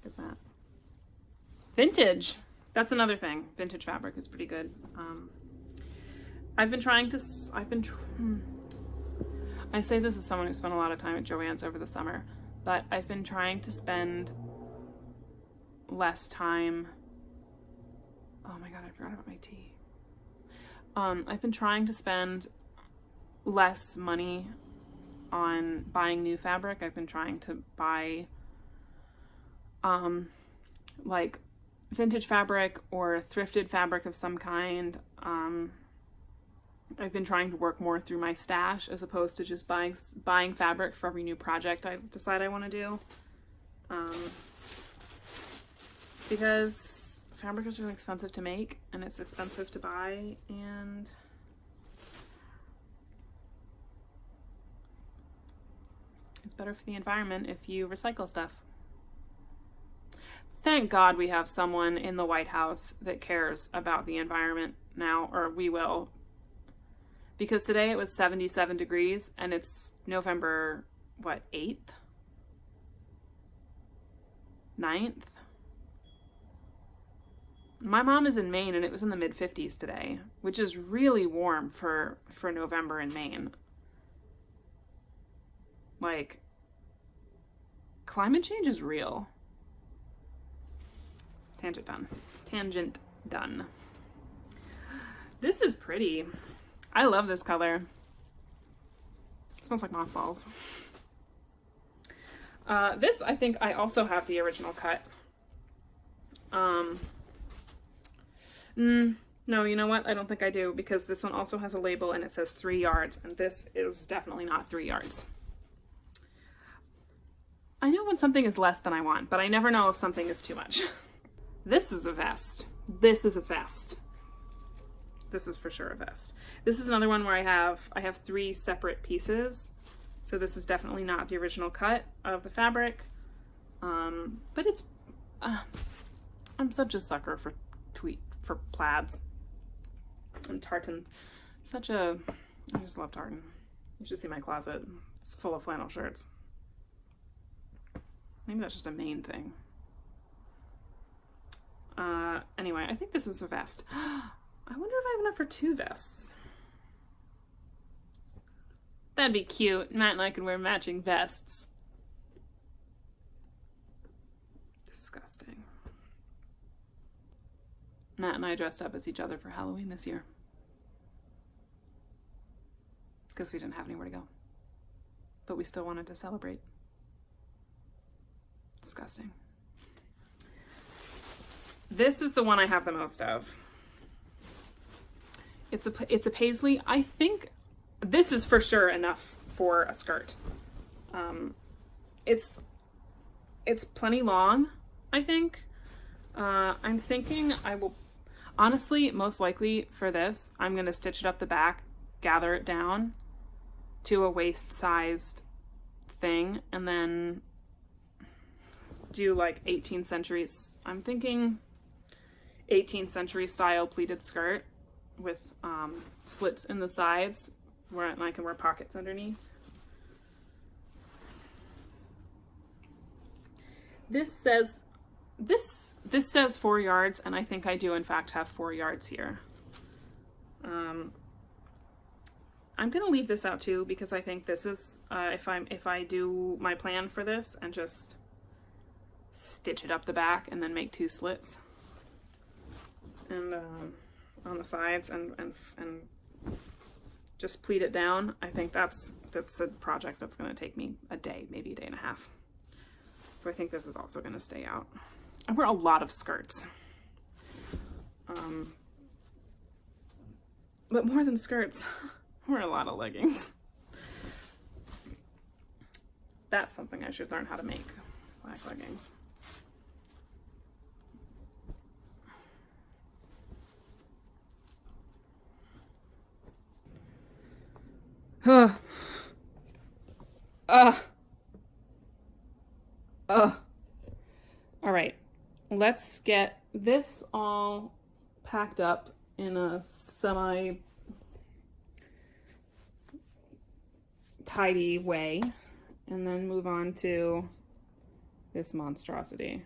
Look at that. Vintage. That's another thing. Vintage fabric is pretty good. I've been trying to, I say this as someone who spent a lot of time at Joann's over the summer, but I've been trying to spend less time. Oh my God, I forgot about my tea. I've been trying to spend less money on buying new fabric. I've been trying to buy like vintage fabric or thrifted fabric of some kind. I've been trying to work more through my stash as opposed to just buying fabric for every new project I decide I want to do. Because fabric is really expensive to make and it's expensive to buy, and it's better for the environment if you recycle stuff. Thank God we have someone in the White House that cares about the environment now, or we will. Because today it was 77 degrees and it's November, what, 8th? 9th? My mom is in Maine and it was in the mid-50s today, which is really warm for November in Maine. Like, climate change is real. Tangent done. Tangent done. This is pretty. I love this color. It smells like mothballs. This, I think I also have the original cut. No, you know what? I don't think I do, because this one also has a label and it says 3 yards, and this is definitely not 3 yards. I know when something is less than I want, but I never know if something is too much. This is a vest. This is a vest. This is for sure a vest. This is another one where I have 3 separate pieces. So this is definitely not the original cut of the fabric. But it's, I'm such a sucker for plaids and tartan. I just love tartan. You should see my closet. It's full of flannel shirts. Maybe that's just a Maine thing. Anyway, I think this is a vest. I wonder if I have enough for 2 vests. That'd be cute. Matt and I could wear matching vests. Disgusting. Matt and I dressed up as each other for Halloween this year. Because we didn't have anywhere to go. But we still wanted to celebrate. Disgusting. This is the one I have the most of. It's a paisley. I think this is for sure enough for a skirt. It's plenty long, I think. I'm thinking I will, honestly, most likely for this, I'm going to stitch it up the back, gather it down to a waist-sized thing, and then do like 18th century, I'm thinking 18th century style pleated skirt with slits in the sides where I can wear pockets underneath. This says 4 yards, and I think I do in fact have 4 yards here. I'm gonna leave this out too, because I think this is if I do my plan for this and just stitch it up the back and then make 2 slits and on the sides and just pleat it down. I think that's a project that's going to take me a day, maybe a day and a half. So I think this is also going to stay out. I wear a lot of skirts. But more than skirts, I wear a lot of leggings. That's something I should learn how to make. Black leggings. let's get this all packed up in a semi-tidy way, and then move on to this monstrosity.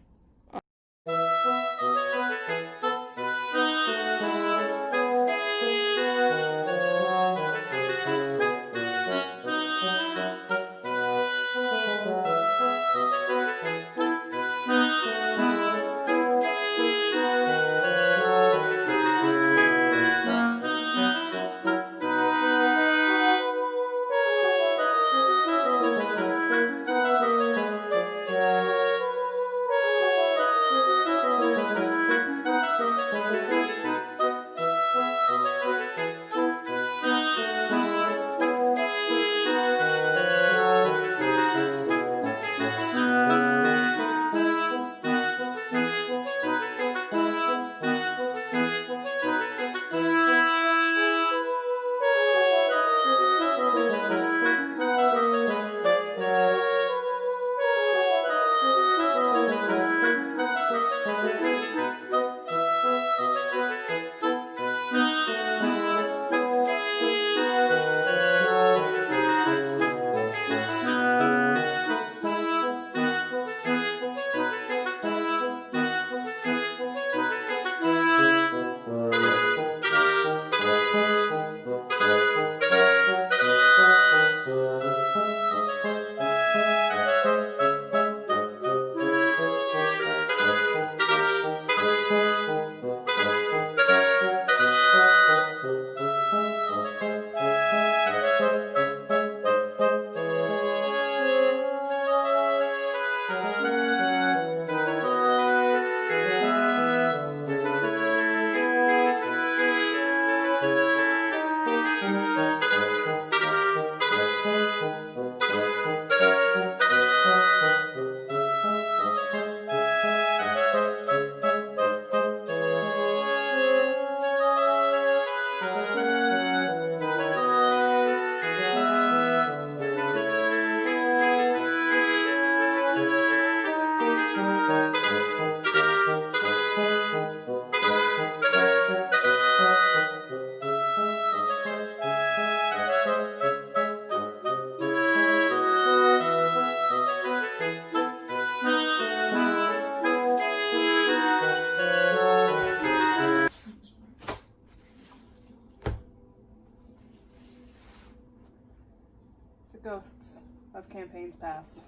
Ghosts of campaigns past.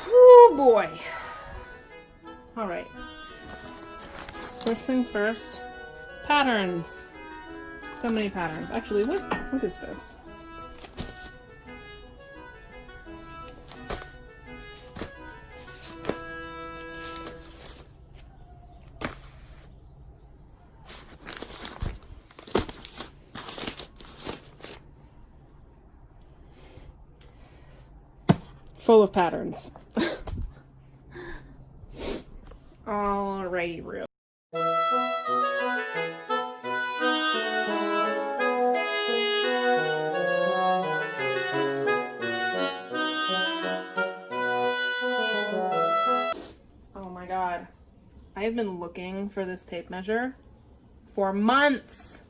Oh boy. All right. First things first. Patterns. So many patterns. Actually, what is this? Full of patterns. Alrighty, real. Oh my god. I have been looking for this tape measure for months.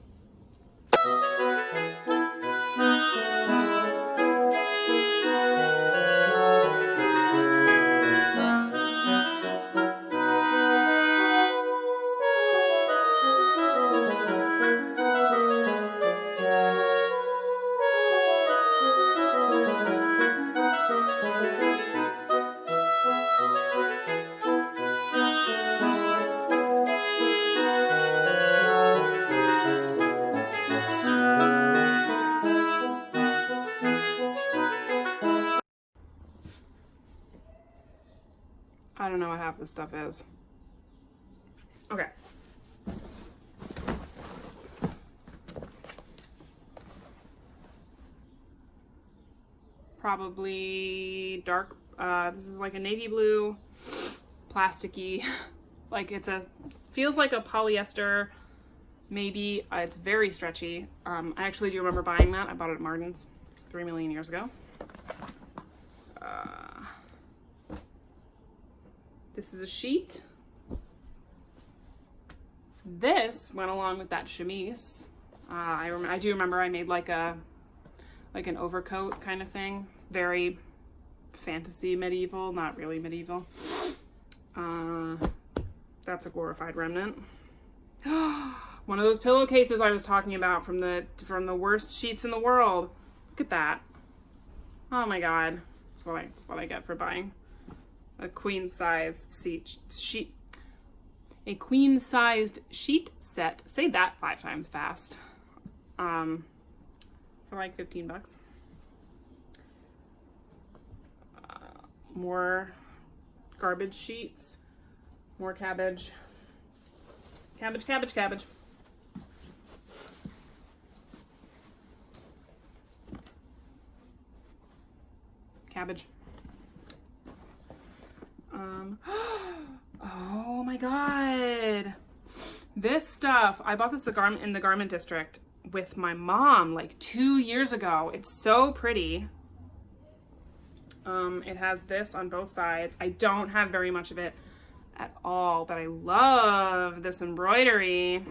I don't know what half this stuff is. Okay. Probably dark, this is like a navy blue, plasticky Like feels like a polyester, maybe. It's very stretchy. I actually do remember buying that. I bought it at Martin's 3 million years ago. This is a sheet. This went along with that chemise. I do remember I made like an overcoat kind of thing. Very fantasy medieval, not really medieval. That's a glorified remnant. One of those pillowcases I was talking about from the worst sheets in the world. Look at that. Oh my god. That's what I get for buying a queen-sized sheet. A queen-sized sheet set. Say that 5 times fast. For like $15. More garbage sheets. More cabbage. Cabbage, cabbage, cabbage. Cabbage. Oh my god. This stuff, I bought this in the garment district with my mom like 2 years ago. It's so pretty. It has this on both sides. I don't have very much of it at all, but I love this embroidery.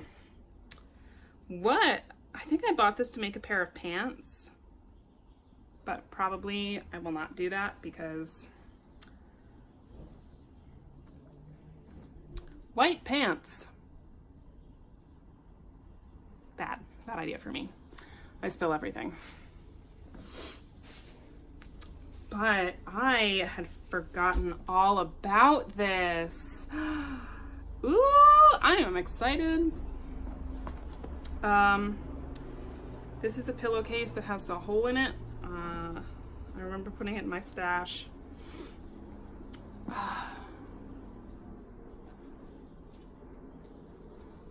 What? I think I bought this to make a pair of pants, but probably I will not do that because white pants. Bad idea for me. I spill everything. But I had forgotten all about this. Ooh, I am excited. This is a pillowcase that has a hole in it. I remember putting it in my stash.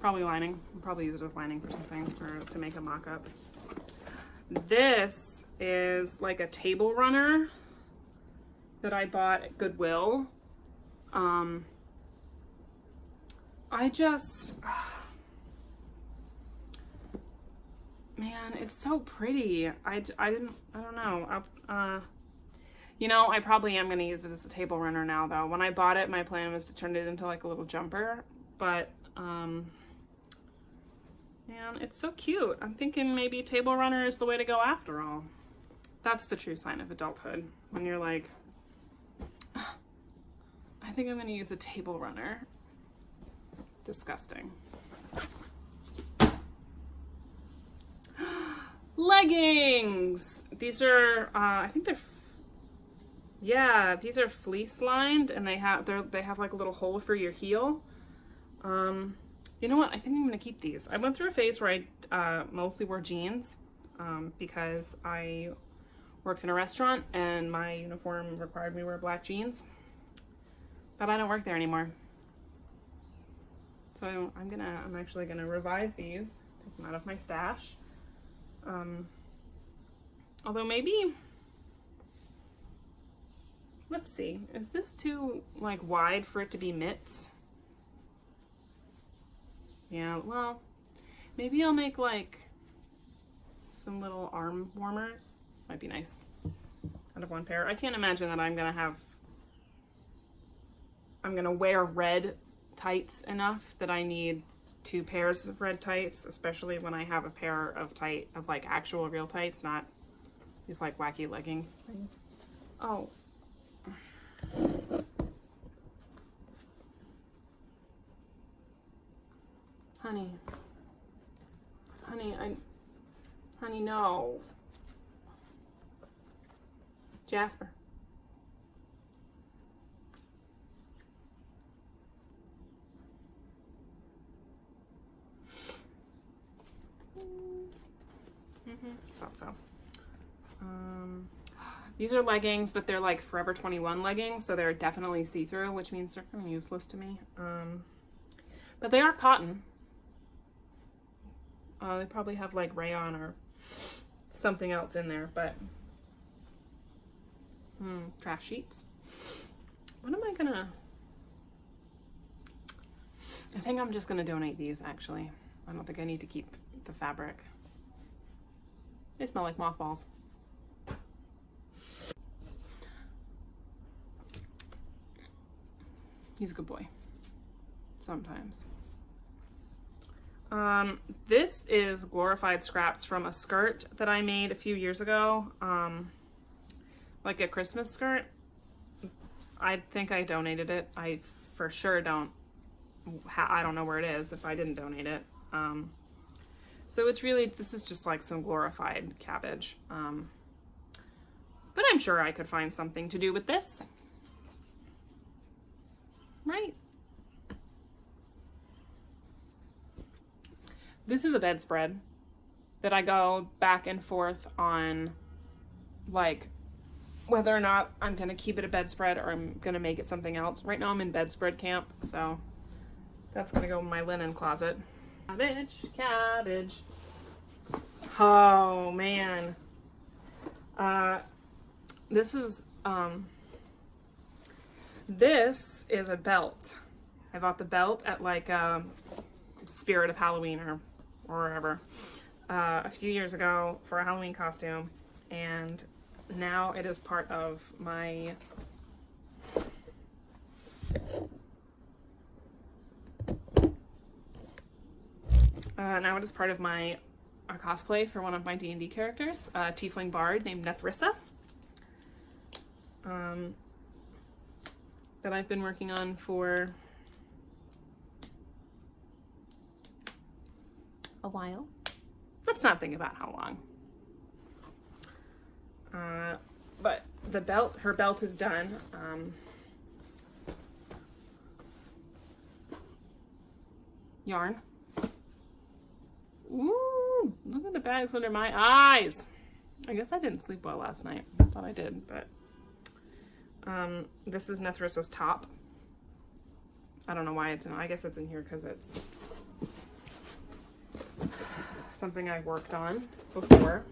Probably lining. I'll probably use it as lining for something to make a mock-up. This is like a table runner that I bought at Goodwill. Man, it's so pretty. I don't know. You know, I probably am going to use it as a table runner now, though. When I bought it, my plan was to turn it into like a little jumper, but, man, it's so cute. I'm thinking maybe table runner is the way to go after all. That's the true sign of adulthood. When you're like, I think I'm going to use a table runner. Disgusting. Leggings! These are, I think these are fleece lined, and they have like a little hole for your heel. You know what? I think I'm going to keep these. I went through a phase where I mostly wore jeans because I worked in a restaurant and my uniform required me to wear black jeans. But I don't work there anymore. So I'm actually gonna revive these, take them out of my stash. Although maybe, let's see, is this too like wide for it to be mitts? Yeah, well, maybe I'll make like some little arm warmers. Might be nice out of one pair. I can't imagine that I'm gonna wear red tights enough that I need 2 pairs of red tights, especially when I have a pair of like actual real tights, not these like wacky leggings things. Oh. Honey, no. Jasper. Thought so. These are leggings, but they're like Forever 21 leggings, so they're definitely see-through, which means they're kind of useless to me. But they are cotton. They probably have like rayon or something else in there, but trash sheets. What am I gonna? I think I'm just gonna donate these, actually. I don't think I need to keep the fabric. They smell like mothballs. He's a good boy. Sometimes. This is glorified scraps from a skirt that I made a few years ago. Like a Christmas skirt. I think I donated it. I for sure don't. I don't know where it is if I didn't donate it. So it's really, this is just like some glorified cabbage. But I'm sure I could find something to do with this. Right? This is a bedspread that I go back and forth on, like, whether or not I'm going to keep it a bedspread or I'm going to make it something else. Right now I'm in bedspread camp, so that's going to go in my linen closet. Cabbage, cabbage. Oh, man. This is a belt. I bought the belt at like Spirit of Halloween or wherever a few years ago for a Halloween costume, and now it is part of my cosplay for one of my D&D characters, a tiefling bard named Nethrissa, that I've been working on for a while. Let's not think about how long. But the belt, her belt is done. Yarn. Ooh, look at the bags under my eyes. I guess I didn't sleep well last night. I thought I did, but this is Nethrissa's top. I don't know why it's in, I guess it's in here because it's something I worked on before.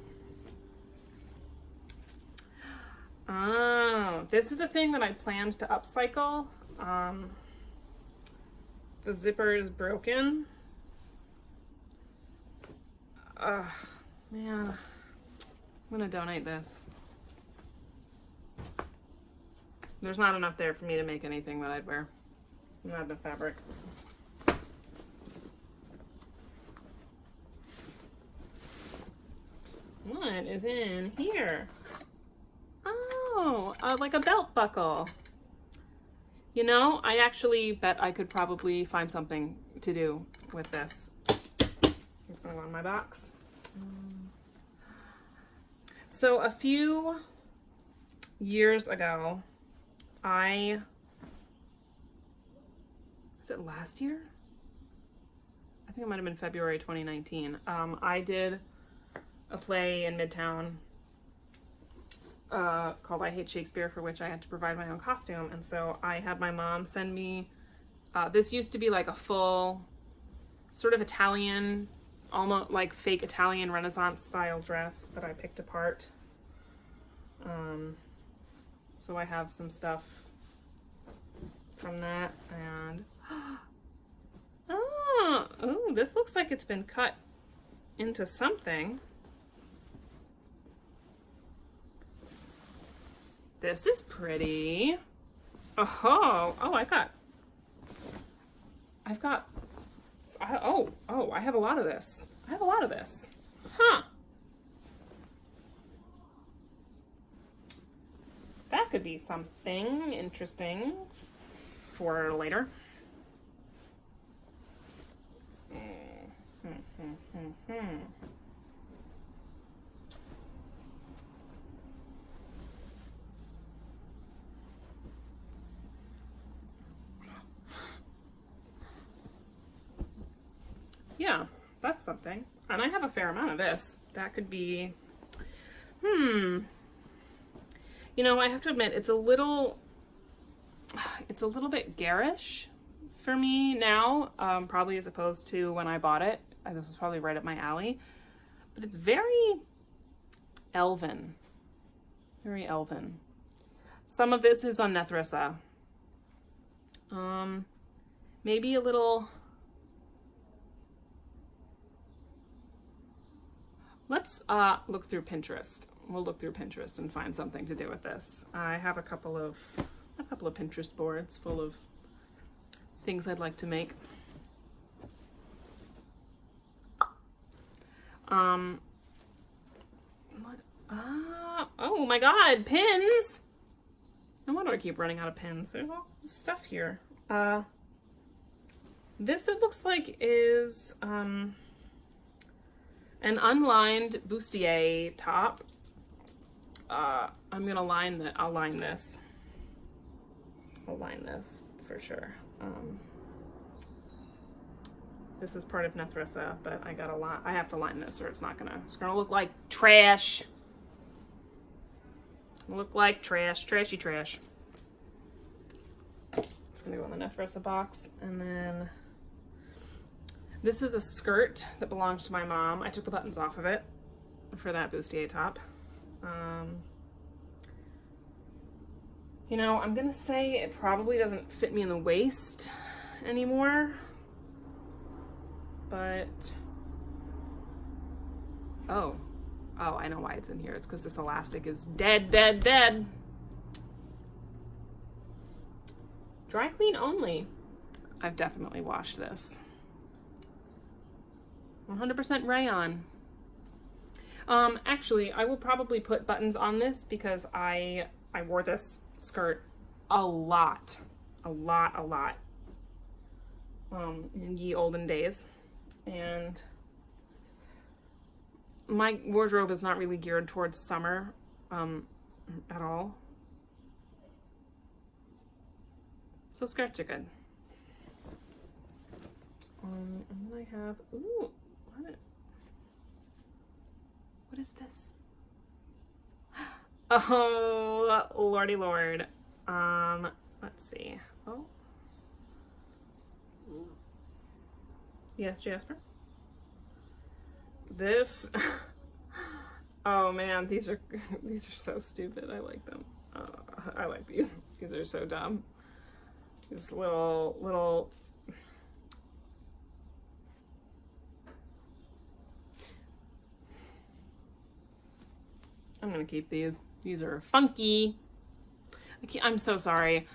Oh, this is a thing that I planned to upcycle. The zipper is broken. Man, I'm gonna donate this. There's not enough there for me to make anything that I'd wear. Not enough fabric. What is in here? Oh, like a belt buckle. You know, I actually bet I could probably find something to do with this. It's gonna go in my box. So a few years ago, is it last year? I think it might have been February 2019. I did a play in Midtown called I Hate Shakespeare, for which I had to provide my own costume. And so I had my mom send me, this used to be like a full sort of Italian, almost like fake Italian Renaissance style dress that I picked apart. So I have some stuff from that, and oh, this looks like it's been cut into something. This is pretty. Oh, I have a lot of this. Huh. That could be something interesting for later. Yeah, that's something. And I have a fair amount of this. That could be, You know, I have to admit, it's a little bit garish for me now, probably as opposed to when I bought it. This is probably right up my alley. But it's very elven. Very elven. Some of this is on Nethrissa. Maybe a little Let's look through Pinterest. We'll look through Pinterest and find something to do with this. I have a couple of Pinterest boards full of things I'd like to make. Oh my God, pins! No wonder I keep running out of pins. There's all this stuff here. This, it looks like, is an unlined bustier top. I'm gonna line that. I'll line this. I'll line this for sure. This is part of Nethrissa, but I gotta line. I have to line this, or it's gonna look like trash. Look like trash, trashy trash. It's gonna go in the Nethrissa box, and then this is a skirt that belongs to my mom. I took the buttons off of it for that bustier top. You know, I'm gonna say it probably doesn't fit me in the waist anymore, but oh, I know why it's in here. It's because this elastic is dead. Dry clean only. I've definitely washed this. 100% rayon. Actually, I will probably put buttons on this because I wore this skirt a lot. In ye olden days. And my wardrobe is not really geared towards summer at all. So skirts are good. And then I have, ooh, what is this? Oh, lordy lord. Let's see. Oh. Yes, Jasper? This, oh man, these are so stupid. I like them. I like these. These are so dumb. These little I'm gonna keep these. These are funky. I'm so sorry.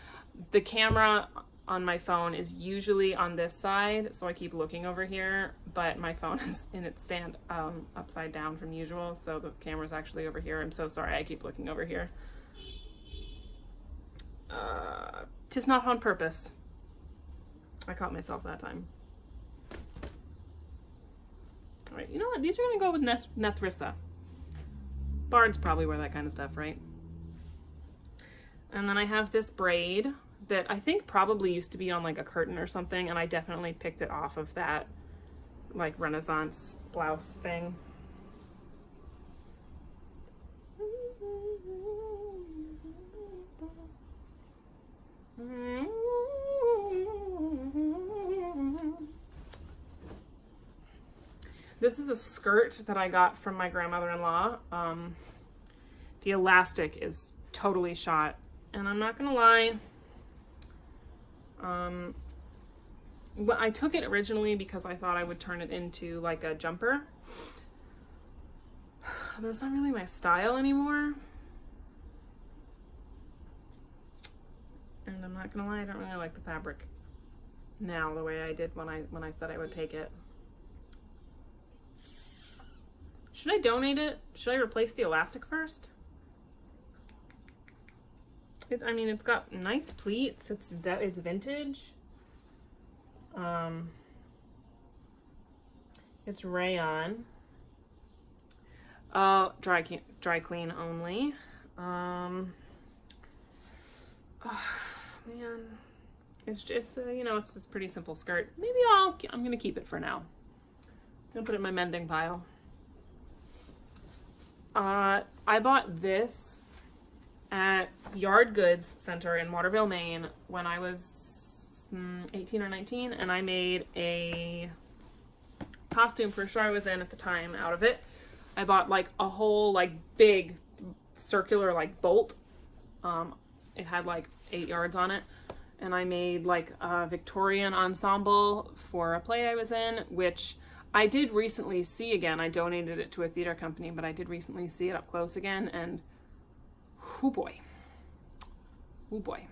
The camera on my phone is usually on this side, so I keep looking over here, but my phone is in its stand upside down from usual, so the camera's actually over here. I'm so sorry, I keep looking over here. 'Tis not on purpose. I caught myself that time. All right, you know what? These are gonna go with Nethrissa. Bards probably wear that kind of stuff, right? And then I have this braid that I think probably used to be on like a curtain or something, and I definitely picked it off of that like Renaissance blouse thing. This is a skirt that I got from my grandmother-in-law. The elastic is totally shot, and I'm not gonna lie. Well, I took it originally because I thought I would turn it into like a jumper, but it's not really my style anymore. And I'm not gonna lie, I don't really like the fabric now the way I did when I said I would take it. Should I donate it? Should I replace the elastic first? I mean, it's got nice pleats. It's vintage. It's rayon. Dry clean only. Oh, man, it's you know, it's this pretty simple skirt. Maybe I'm gonna keep it for now. I'm gonna put it in my mending pile. I bought this at Yard Goods Center in Waterville, Maine when I was 18 or 19, and I made a costume for a show I was in at the time out of it. I bought like a whole like big circular like bolt. It had like 8 yards on it, and I made like a Victorian ensemble for a play I was in, which I did recently see again, I donated it to a theater company, but I did recently see it up close again, and oh boy. Oh boy.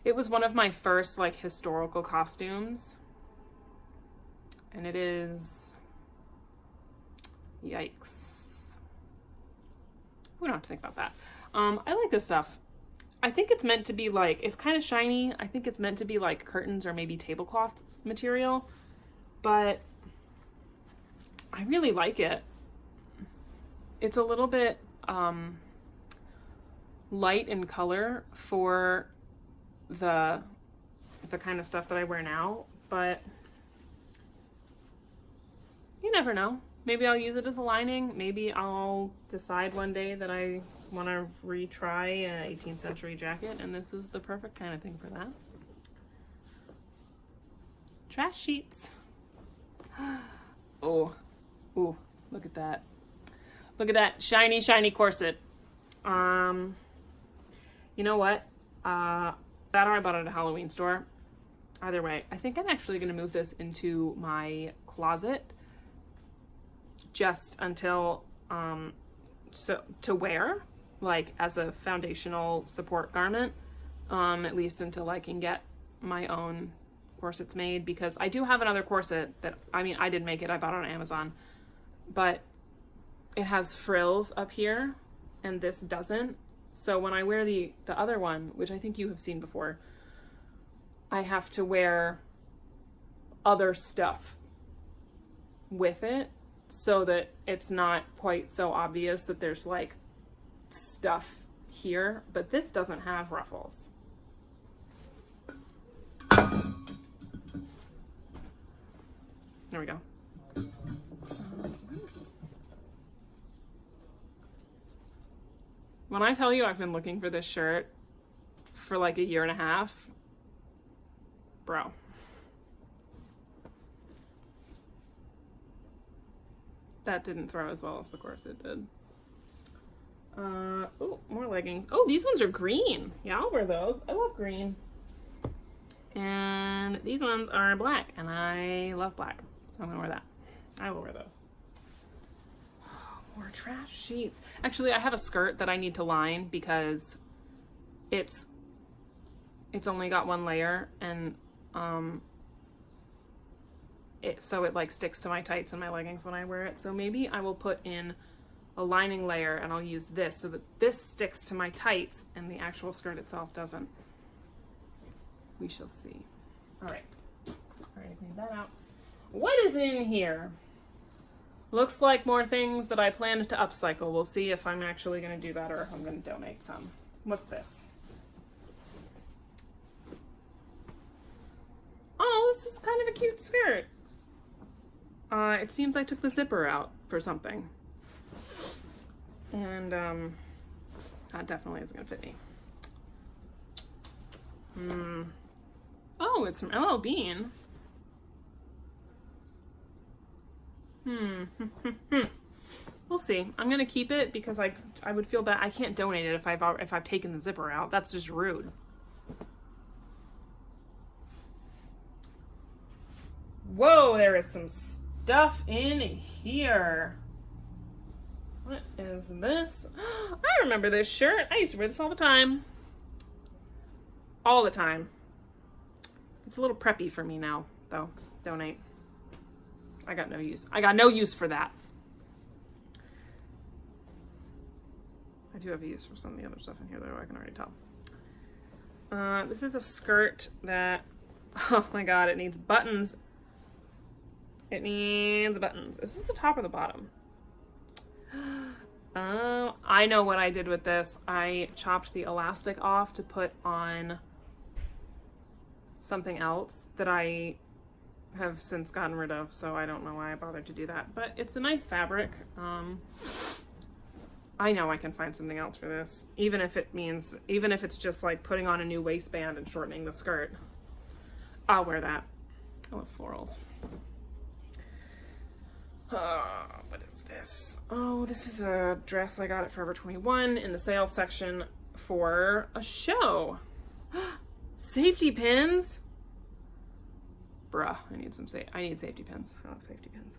It was one of my first like historical costumes. And it is, yikes. We don't have to think about that. I like this stuff. I think it's meant to be like, it's kind of shiny. I think it's meant to be like curtains or maybe tablecloth material, but I really like it. It's a little bit light in color for the kind of stuff that I wear now, but you never know. Maybe I'll use it as a lining. Maybe I'll decide one day that I want to retry an 18th century jacket, and this is the perfect kind of thing for that. Trash sheets. Oh, ooh, look at that. Look at that shiny, shiny corset. You know what? That or I bought it at a Halloween store. Either way, I think I'm actually going to move this into my closet just until, so to wear, like as a foundational support garment, at least until I can get my own corsets made, because I do have another corset that, I mean, I did make it, I bought it on Amazon, but it has frills up here and this doesn't. So when I wear the other one, which I think you have seen before, I have to wear other stuff with it so that it's not quite so obvious that there's like stuff here, but this doesn't have ruffles. There we go. When I tell you I've been looking for this shirt for like a year and a half, bro. That didn't throw as well as the corset did. Oh, more leggings. Oh, these ones are green. Yeah, I'll wear those. I love green. And these ones are black, and I love black. So I'm gonna wear that. I will wear those. More trash sheets. Actually, I have a skirt that I need to line because it's only got one layer, and so it like sticks to my tights and my leggings when I wear it. So maybe I will put in a lining layer and I'll use this so that this sticks to my tights and the actual skirt itself doesn't. We shall see. All right, clean that out. What is in here? Looks like more things that I planned to upcycle. We'll see if I'm actually going to do that or if I'm going to donate some. What's this? Oh, this is kind of a cute skirt. It seems I took the zipper out for something. And that definitely isn't going to fit me. Oh, it's from LL Bean. We'll see. I'm gonna keep it because I would feel bad. I can't donate it if I've taken the zipper out. That's just rude. Whoa, there is some stuff in here. What is this? I remember this shirt. I used to wear this all the time. All the time. It's a little preppy for me now, though. Donate. I got no use. I got no use for that. I do have a use for some of the other stuff in here, though. I can already tell. This is a skirt that, oh my god, it needs buttons. It needs buttons. Is this the top or the bottom? I know what I did with this. I chopped the elastic off to put on something else that I have since gotten rid of, so I don't know why I bothered to do that. But it's a nice fabric. I know I can find something else for this, even if it's just like putting on a new waistband and shortening the skirt. I'll wear that. I love florals. What is this? Oh, this is a dress I got at Forever 21 in the sales section for a show. Safety pins. Bruh, I need safety pins. I don't have safety pins.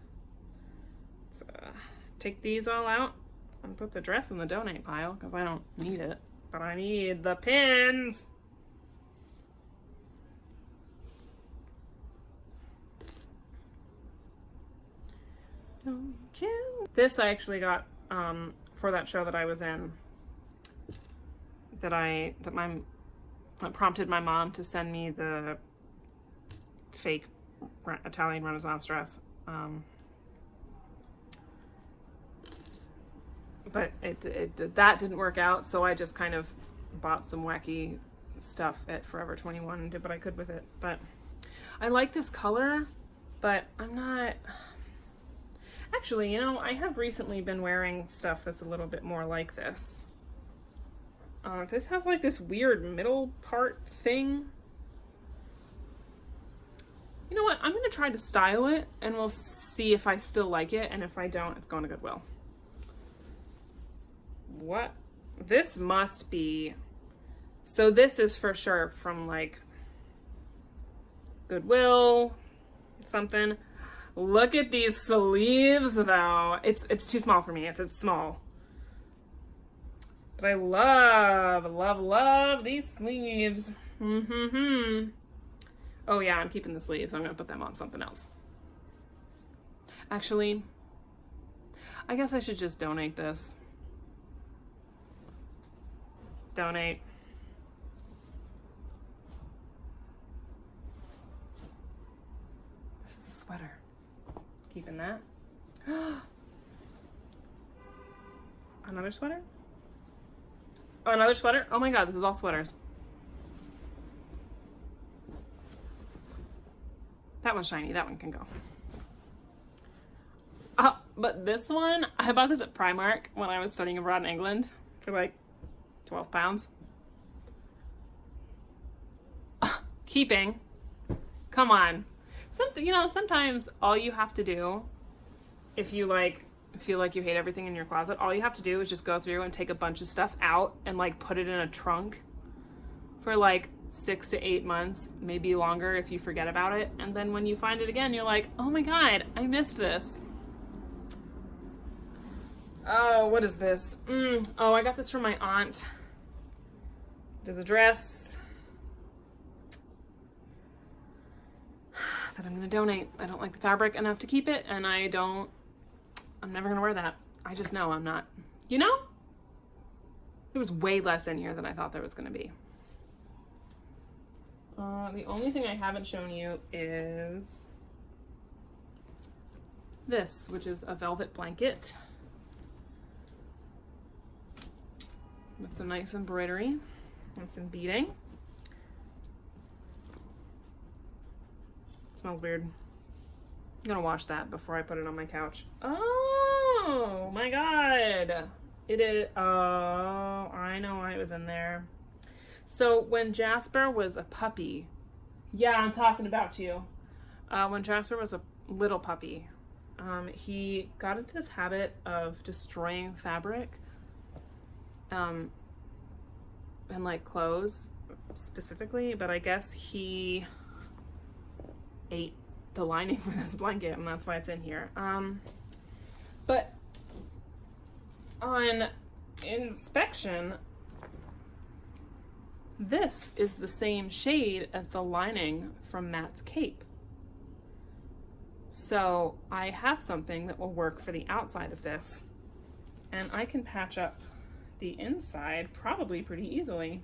So, take these all out and put the dress in the donate pile because I don't need it, but I need the pins. Don't you? This I actually got for that show that I was in. That prompted my mom to send me the fake Italian Renaissance dress. But that didn't work out, so I just kind of bought some wacky stuff at Forever 21 and did what I could with it. But I like this color, but I'm not... Actually, you know, I have recently been wearing stuff that's a little bit more like this. This has like this weird middle part thing. You know what? I'm going to try to style it and we'll see if I still like it. And if I don't, it's going to Goodwill. What? This must be... So this is for sure from like Goodwill, something. Look at these sleeves though. It's too small for me. It's small. But I love these sleeves. Oh yeah, I'm keeping the sleeves. I'm gonna put them on something else. Actually, I guess I should just donate this. Donate. This is the sweater. Keeping that. Another sweater? Oh, another sweater? Oh my god, this is all sweaters. That one's shiny. That one can go. But this one, I bought this at Primark when I was studying abroad in England for like 12 pounds. Keeping. Come on. You know, sometimes all you have to do, if you like feel like you hate everything in your closet, all you have to do is just go through and take a bunch of stuff out and like put it in a trunk for like 6 to 8 months, maybe longer if you forget about it. And then when you find it again, you're like, oh my god, I missed this. Oh, what is this? Oh, I got this from my aunt. It is a dress that I'm gonna donate. I don't like the fabric enough to keep it, and I'm never gonna wear that. I just know I'm not. You know? There was way less in here than I thought there was gonna be. The only thing I haven't shown you is this, which is a velvet blanket with some nice embroidery and some beading. It smells weird. I'm gonna wash that before I put it on my couch. Oh my god. It is, oh, I know why it was in there. So when Jasper was a puppy, yeah, I'm talking about you. When Jasper was a little puppy, he got into this habit of destroying fabric, and like clothes specifically, but I guess he ate the lining for this blanket and that's why it's in here. But on inspection, this is the same shade as the lining from Matt's cape. So I have something that will work for the outside of this, and I can patch up the inside probably pretty easily.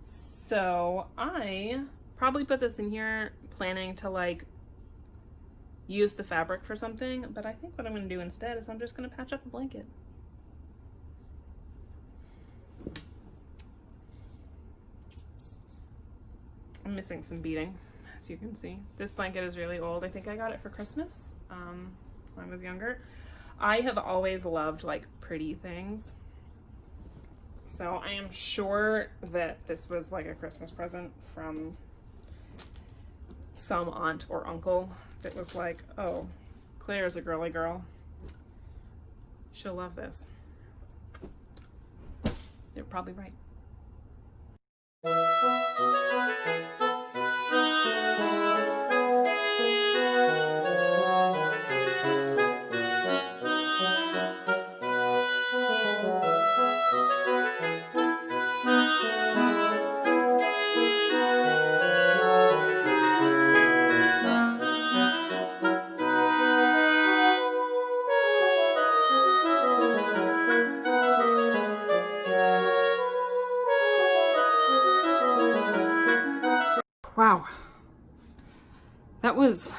So I probably put this in here planning to like use the fabric for something, but I think what I'm going to do instead is I'm just going to patch up a blanket. I'm missing some beading, as you can see. This blanket is really old. I think I got it for Christmas when I was younger. I have always loved like pretty things, so I am sure that this was like a Christmas present from some aunt or uncle that was like, oh, Claire's a girly girl. She'll love this. They're probably right. Wow, that was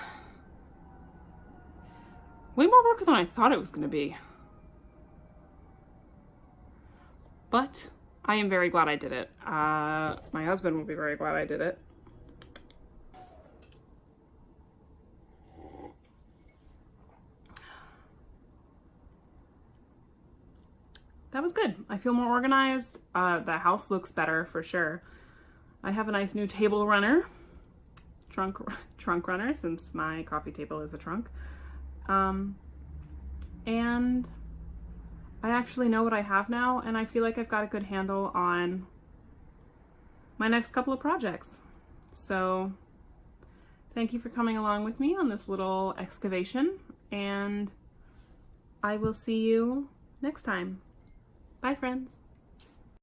way more work than I thought it was going to be. But I am very glad I did it. My husband will be very glad I did it. That was good. I feel more organized. The house looks better for sure. I have a nice new table runner, trunk runner, since my coffee table is a trunk. And I actually know what I have now, and I feel like I've got a good handle on my next couple of projects. So thank you for coming along with me on this little excavation, and I will see you next time. Bye, friends.